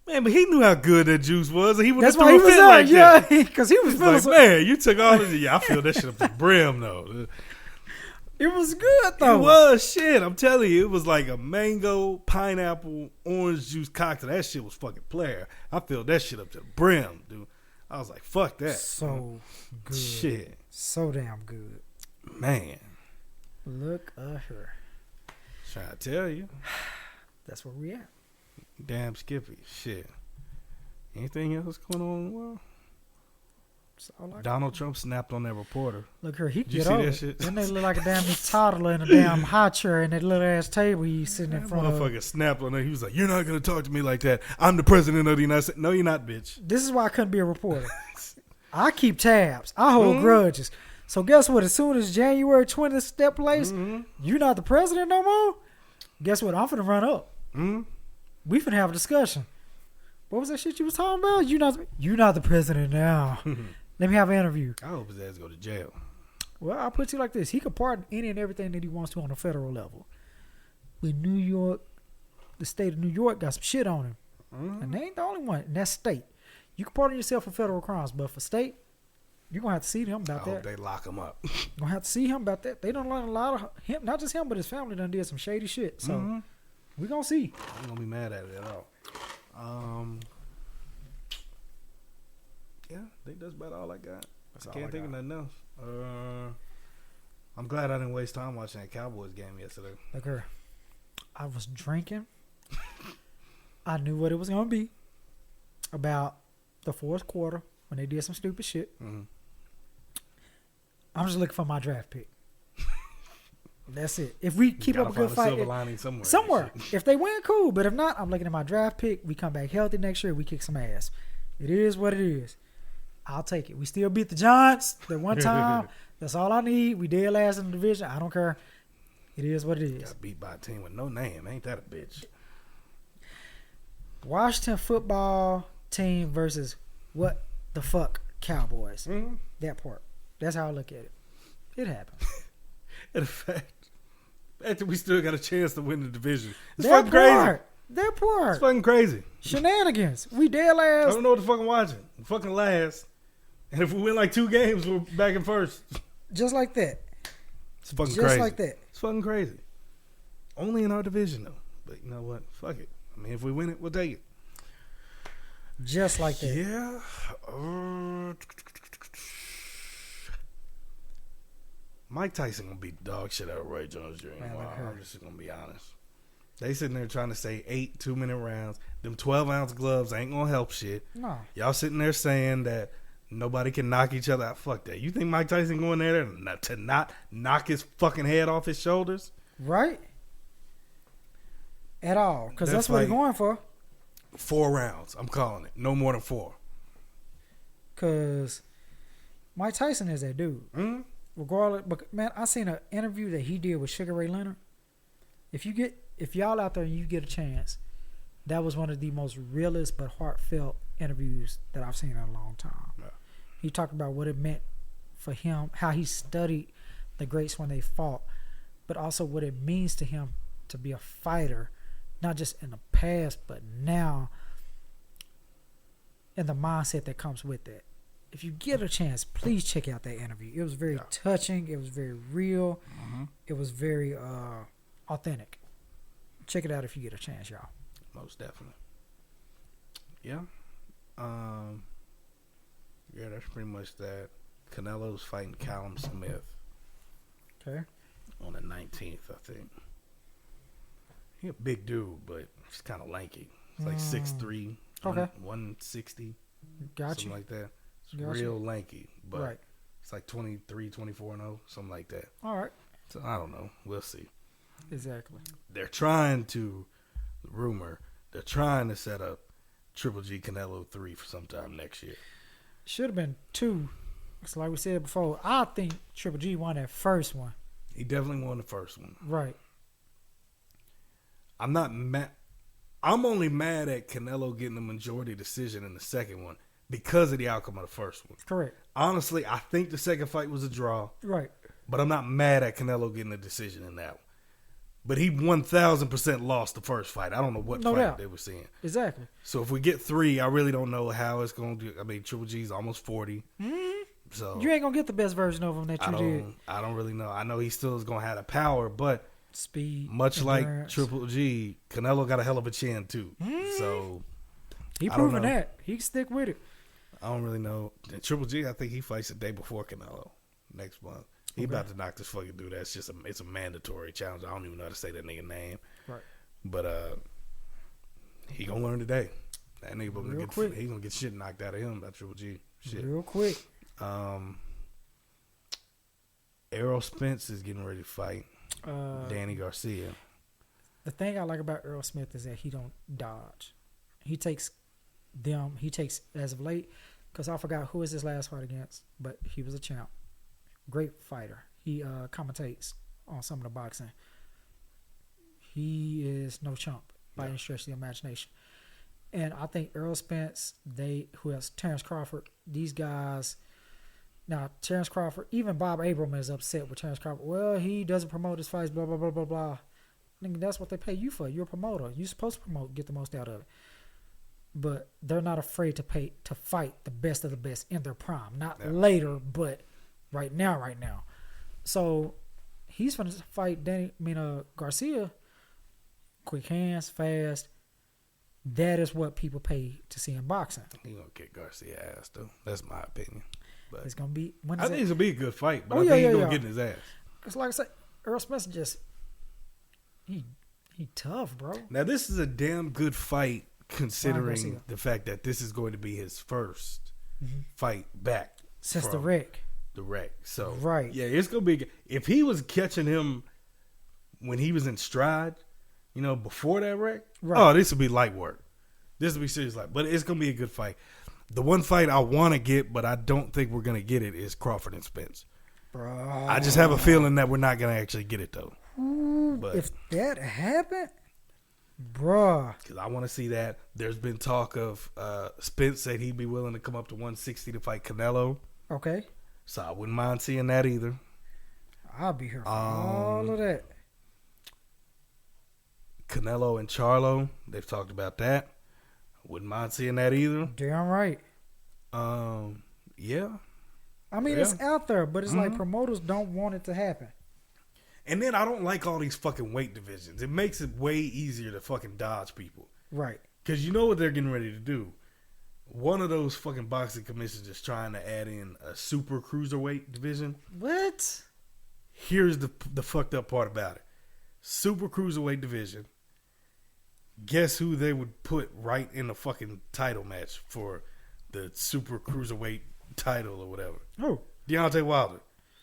Man, but he knew how good that juice was, and he would have threw a fit like that. Yeah, because he was feeling like, man, you took all of it. Yeah, I feel that shit up to the brim, though. It was good, though. It was shit. I'm telling you, it was like a mango, pineapple, orange juice cocktail. That shit was fucking player. I filled that shit up to the brim, dude. I was like, fuck that. So good. Shit. So damn good. Man. Look at her. Trying to tell you. That's where we at. Damn Skippy. Shit. Anything else going on in the world? Donald Trump snapped on that reporter. Look here, he Did you get see over that it. shit? Then they look like a damn toddler in a damn high chair in that little ass table he's sitting in front of. Motherfucker snapped on that. He was like, "You're not gonna talk to me like that. I'm the president of the United States." No, you're not, bitch. This is why I couldn't be a reporter. I keep tabs. I hold grudges. So guess what? As soon as January 20th step place, you're not the president no more. Guess what? I'm finna run up. We finna have a discussion. What was that shit you was talking about? You not the president now. Let me have an interview. I hope his ass go to jail. Well, I'll put it like this. He can pardon any and everything that he wants to on a federal level. With New York, the state of New York got some shit on him. And they ain't the only one. And that's state. You can pardon yourself for federal crimes, but for state, you're going to have to see him about I that. hope they lock him up. You're going to have to see him about that. They done learn a lot of him. Not just him, but his family done did some shady shit. So, we're going to see. I ain't going to be mad at it at all. Yeah, I think that's about all I got. I can't think of nothing else. I'm glad I didn't waste time watching that Cowboys game yesterday. Look her. I was drinking. I knew what it was going to be about the fourth quarter when they did some stupid shit. I'm just looking for my draft pick. That's it. If we keep up a good fight, somewhere. If they win, cool. But if not, I'm looking at my draft pick. We come back healthy next year. We kick some ass. It is what it is. I'll take it. We still beat the Giants that one time. That's all I need. We did last in the division. I don't care. It is what it is. Got beat by a team with no name. Ain't that a bitch? Washington football team versus what the fuck Cowboys. That part. That's how I look at it. It happened. And the fact that we still got a chance to win the division. It's that fucking part, crazy. That part. It's fucking crazy. Shenanigans. We dead I last. don't know what the fuck I'm watching. I'm fucking last. And if we win like 2 games, we're back in first. Just like that. It's fucking Just crazy. like that. It's fucking crazy. Only in our division, though. But you know what? Fuck it. I mean, if we win it, we'll take it. Just like that. Yeah. Mike Tyson gonna beat the dog shit out of Roy Jones Jr. I'm just gonna be honest. They sitting there trying to say 8 2-minute rounds. Them 12-ounce gloves ain't gonna help shit. No. Y'all sitting there saying that nobody can knock each other out. Fuck that. You think Mike Tyson going there to not knock his fucking head off his shoulders? Right? At all. Because that's what like he's going for. 4 rounds. I'm calling it. No more than 4. Because Mike Tyson is that dude. Regardless. But, man, I seen an interview that he did with Sugar Ray Leonard. If y'all out there and you get a chance, that was one of the most realist but heartfelt interviews that I've seen in a long time. Yeah. He talked about what it meant for him, how he studied the greats when they fought, but also what it means to him to be a fighter, not just in the past, but now, and the mindset that comes with that. If you get a chance, please check out that interview. It was very touching. It was very real. It was very authentic. Check it out if you get a chance, y'all. Most definitely. Yeah. Yeah, that's pretty much that. Canelo's fighting Callum Smith. Okay. On the 19th, I think. He a big dude, but he's kind of lanky. He's like 6'3", 160. Gotcha. Something like that. It's real lanky, but it's like 23, 24-0, something like that. All right. So I don't know. We'll see. Exactly. They're trying to set up Triple G Canelo 3 for sometime next year. Should have been 2. It's like we said before. I think Triple G won that first one. He definitely won the first one. Right. I'm not mad. I'm only mad at Canelo getting the majority decision in the second one because of the outcome of the first one. Correct. Honestly, I think the second fight was a draw. Right. But I'm not mad at Canelo getting the decision in that one. But he 1,000% lost the first fight. I don't know what fight they were seeing. Exactly. So if we get 3, I really don't know how it's going to do. I mean, Triple G's almost 40. So you ain't going to get the best version of him that you did. I don't really know. I know he still is going to have the power, but speed, much endurance. Like Triple G, Canelo got a hell of a chin too. So he proven that. He can stick with it. I don't really know. And Triple G, I think he fights the day before Canelo next month. He about to knock this fucking dude. That's just it's a mandatory challenge. I don't even know how to say that nigga name. Right. But he gonna learn today. That nigga he gonna get shit knocked out of him by Triple G. Shit. Real quick. Errol Spence is getting ready to fight Danny Garcia. The thing I like about Errol Smith is that he don't dodge. He takes as of late, because I forgot who was his last fight against, but he was a champ. Great fighter. He commentates on some of the boxing. He is no chump by any stretch of the imagination. And I think Earl Spence, who has Terrence Crawford, these guys. Now, Terrence Crawford, even Bob Abrams is upset with Terrence Crawford. Well, he doesn't promote his fights, blah, blah, blah, blah, blah. Nigga, that's what they pay you for. You're a promoter. You're supposed to promote, get the most out of it. But they're not afraid to fight the best of the best in their prime. Not later, but right now. So, he's going to fight Garcia. Quick hands, fast. That is what people pay to see in boxing. He gonna kick Garcia ass though. That's my opinion. But it's gonna be. I think it's gonna be a good fight, but I think he's gonna get in his ass. Cause like I said, Earl Spence just he tough, bro. Now this is a damn good fight considering the fact that this is going to be his first fight back since the wreck. The wreck. So right, yeah, it's gonna be. If he was catching him when he was in stride. Before that wreck, right. This will be light work. This will be serious light. But it's going to be a good fight. The one fight I want to get, but I don't think we're going to get it, is Crawford and Spence. Bro. I just have a feeling that we're not going to actually get it, though. But if that happened, bruh. Because I want to see that. There's been talk of Spence said he'd be willing to come up to 160 to fight Canelo. Okay. So I wouldn't mind seeing that either. I'll be here for all of that. Canelo and Charlo, they've talked about that. Wouldn't mind seeing that either. Damn right. Yeah. I mean, it's out there, but it's like promoters don't want it to happen. And then I don't like all these fucking weight divisions. It makes it way easier to fucking dodge people. Right. Because you know what they're getting ready to do. One of those fucking boxing commissions is trying to add in a super cruiserweight division. What? Here's the fucked up part about it. Super cruiserweight division. Guess who they would put right in the fucking title match for the super cruiserweight title or whatever? Oh, Deontay Wilder,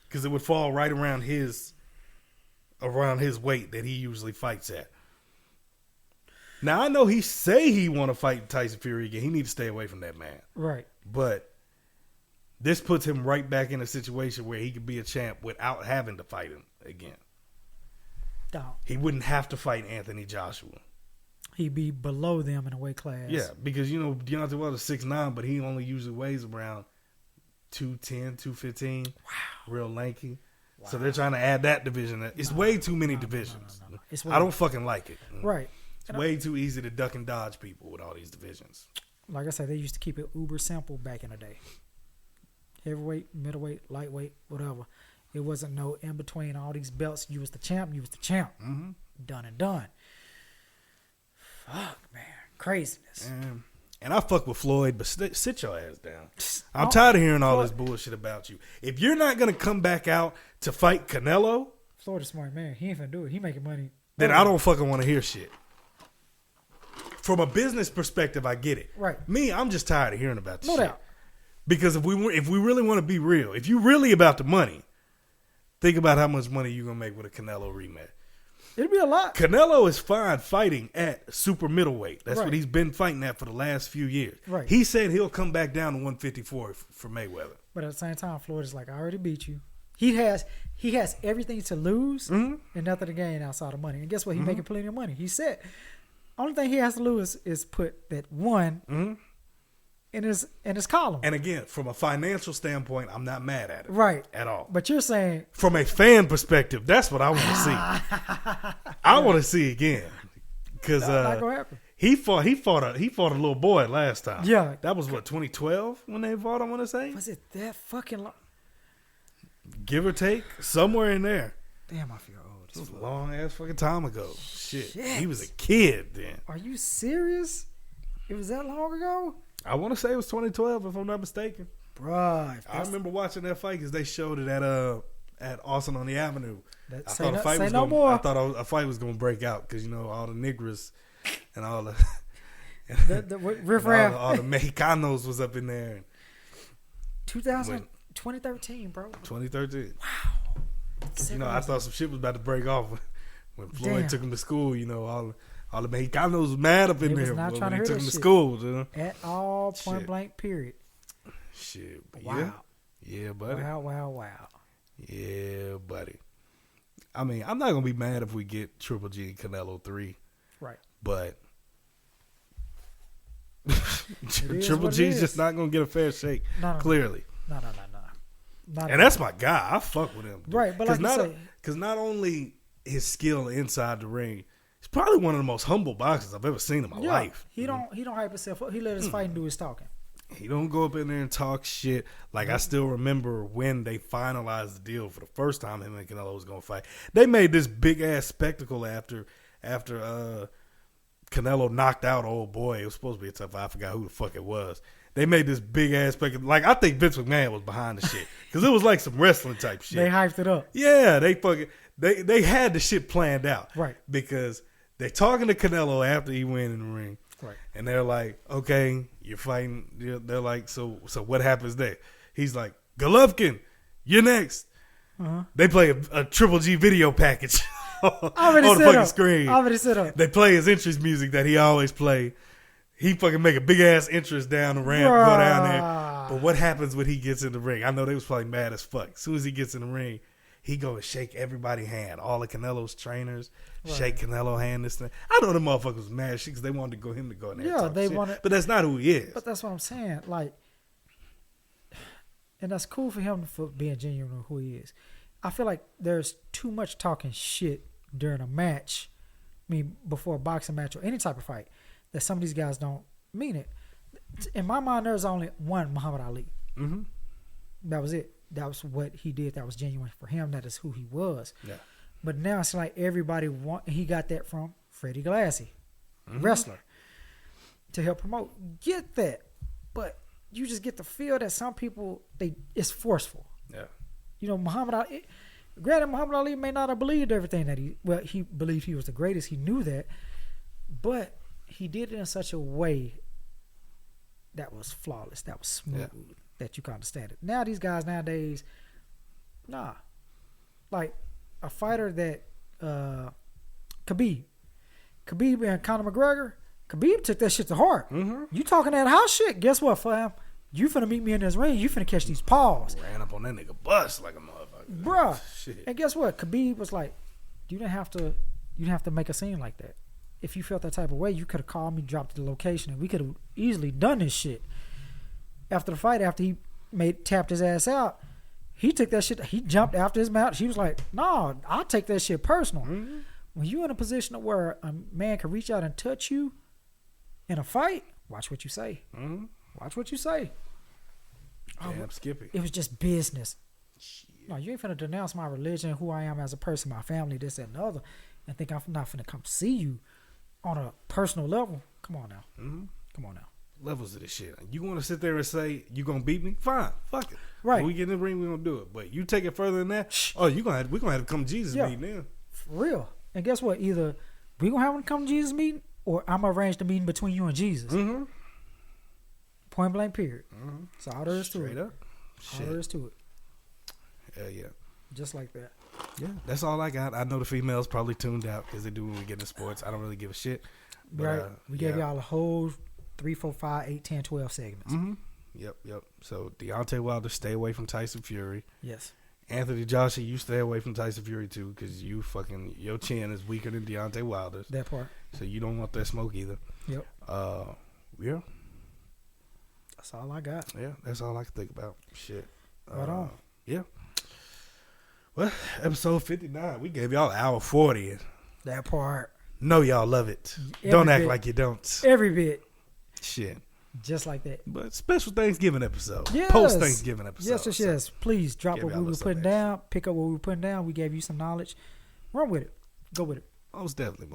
because it would fall right around his weight that he usually fights at. Now I know he say he want to fight Tyson Fury again. He need to stay away from that man. Right. But this puts him right back in a situation where he could be a champ without having to fight him again. Don't. He wouldn't have to fight Anthony Joshua. He'd be below them in a weight class. Yeah, because, Deontay Wilder's 6'9", but he only usually weighs around 210, 215. Wow. Real lanky. Wow. So they're trying to add that division. It's way too many divisions. No. I don't fucking like it. Right. It's way too easy to duck and dodge people with all these divisions. Like I said, they used to keep it uber simple back in the day. Heavyweight, middleweight, lightweight, whatever. It wasn't no in between all these belts. You was the champ. Mm-hmm. Done and done. Fuck, man. Craziness. And I fuck with Floyd, but sit your ass down. I'm tired of hearing all this bullshit about you. If you're not going to come back out to fight Canelo, Floyd is a smart man. He ain't finna do it. He making money. Then I don't fucking want to hear shit. From a business perspective, I get it. Right. Me, I'm just tired of hearing about this shit. No doubt. Because if we really want to be real, if you really about the money, think about how much money you're going to make with a Canelo rematch. It'd be a lot. Canelo is fine fighting at super middleweight. That's right. what he's been fighting at for the last few years. Right. He said he'll come back down to 154 for Mayweather. But at the same time, Floyd is like, I already beat you. He has everything to lose and nothing to gain outside of money. And guess what? He's making plenty of money. He said, only thing he has to lose is put that one in his column. And again, from a financial standpoint, I'm not mad at it. Right. At all. But you're saying, from a fan perspective, that's what I want to see. I want to see again. Because not gonna happen. He fought a little boy last time. Yeah. That was what, 2012 when they fought, I want to say? Was it that fucking long? Give or take, somewhere in there. Damn, I feel old. It was a long ass fucking time ago. Shit. He was a kid then. Are you serious? It was that long ago? I want to say it was 2012 if I'm not mistaken. Bruh. I remember watching that fight because they showed it at Austin on the Avenue. I thought a fight was going to break out because, all the niggas and all the riffraff. all the Mexicanos was up in there. 2013, bro. 2013. Wow. I thought some shit was about to break off when Floyd took him to school. All the Mexicanos was mad up in there not when trying to he hear took that him to shit. school. At all, point blank, period. Shit. Wow. Yeah, buddy. Wow. Yeah, buddy. I mean, I'm not gonna be mad if we get Triple G and Canelo 3. Right. But is Triple what it G's is. just not gonna get a fair shake. No. Clearly. No. And that's my guy. I fuck with him. Dude. Right, but like you say, because not only his skill inside the ring, he's probably one of the most humble boxers I've ever seen in my life. He don't hype himself up. He let his fighting do his talking. He don't go up in there and talk shit. Like, I still remember when they finalized the deal for the first time him and Canelo was gonna fight. They made this big ass spectacle after Canelo knocked out old boy. It was supposed to be a tough fight. I forgot who the fuck it was. They made this big ass spectacle. Like, I think Vince McMahon was behind the shit because it was like some wrestling type shit. They hyped it up. Yeah, they had the shit planned out. Right. Because they're talking to Canelo after he went in the ring. Right. And they're like, okay, you're fighting. They're like, so what happens there? He's like, Golovkin, you're next. Uh-huh. They play a Triple G video package on Already the set fucking up. screen. Already set up. They play his entrance music that he always play. He fucking make a big ass entrance down the ramp, go down there. But what happens when he gets in the ring? I know they was probably mad as fuck. As soon as he gets in the ring, he go and shake everybody's hand. All of Canelo's trainers shake Canelo hand. This thing. I know the motherfuckers was mad shit because they wanted him to go in there. Yeah, and talk they shit. wanted. But that's not who he is. But that's what I'm saying. Like, and that's cool for him for being genuine with who he is. I feel like there's too much talking shit during a match. I mean, before a boxing match or any type of fight, that some of these guys don't mean it. In my mind, there's only one Muhammad Ali. Mm-hmm. That was it. That was what he did. That was genuine for him. That is who he was. Yeah. But now it's like everybody he got that from Freddie Glassie, wrestler, to help promote. Get that. But you just get the feel that some people, it's forceful. Yeah. You know, Muhammad Ali, granted, Muhammad Ali may not have believed everything that he believed he was the greatest. He knew that. But he did it in such a way that was flawless, that was smooth, that you can understand it. Now these guys nowadays, nah. Like a fighter that Khabib and Conor McGregor, Khabib took that shit to heart. Mm-hmm. You talking that house shit, guess what, fam? You finna meet me in this ring, you finna catch these paws. Ran up on that nigga bus like a motherfucker. Bruh. Shit. And guess what? Khabib was like, you didn't have to make a scene like that. If you felt that type of way, you could have called me, dropped the location, and we could have easily done this shit. After the fight, after he tapped his ass out, he took that shit. He jumped after his mouth. She was like, "No, I'll take that shit personal." Mm-hmm. When you're in a position where a man can reach out and touch you in a fight, watch what you say. Mm-hmm. Watch what you say. Damn, Skippy. It was just business. Shit. No, you ain't finna denounce my religion, who I am as a person, my family, this and the other, and think I'm not finna come see you on a personal level. Come on now. Mm-hmm. Come on now. Levels of this shit. You want to sit there and say you gonna beat me? Fine, fuck it. Right. When we get in the ring, we gonna do it. But you take it further than that. Oh, we're gonna have to come Jesus meeting now. For real. And guess what? Either we gonna have to come Jesus meeting, or I'm gonna arrange the meeting between you and Jesus. Mm-hmm. Point blank. Period. Mm-hmm. So all there is to Straight it. up. All there is to it. Hell yeah. Just like that. Yeah, that's all I got. I know the females probably tuned out because they do when we get into sports. I don't really give a shit. But, right. We gave y'all a whole 3, 4, 5, 8, 10, 12 segments. Mm-hmm. Yep. So Deontay Wilder, stay away from Tyson Fury. Yes. Anthony Joshua, you stay away from Tyson Fury too, because your chin is weaker than Deontay Wilder's. That part. So you don't want that smoke either. Yep. Yeah. That's all I got. Yeah, that's all I can think about. Shit. Right on. Yeah. Well, episode 59. We gave y'all an hour 40. That part. Know y'all love it. Every Don't act bit. like you don't. Every bit. Shit. Just like that. But special Thanksgiving episode. Yes. Post Thanksgiving episode. Yes. Please drop Give what y'all we a were little putting something down. Pick up what we were putting down. We gave you some knowledge. Run with it. Go with it. Most definitely.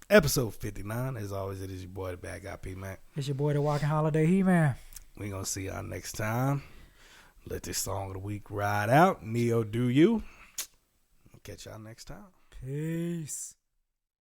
Episode 59. As always, it is your boy, the Bad Guy P-Mac. It's your boy, the Walking Holiday He-Man. We're going to see y'all next time. Let this song of the week ride out. Neo, do you. Catch y'all next time. Peace.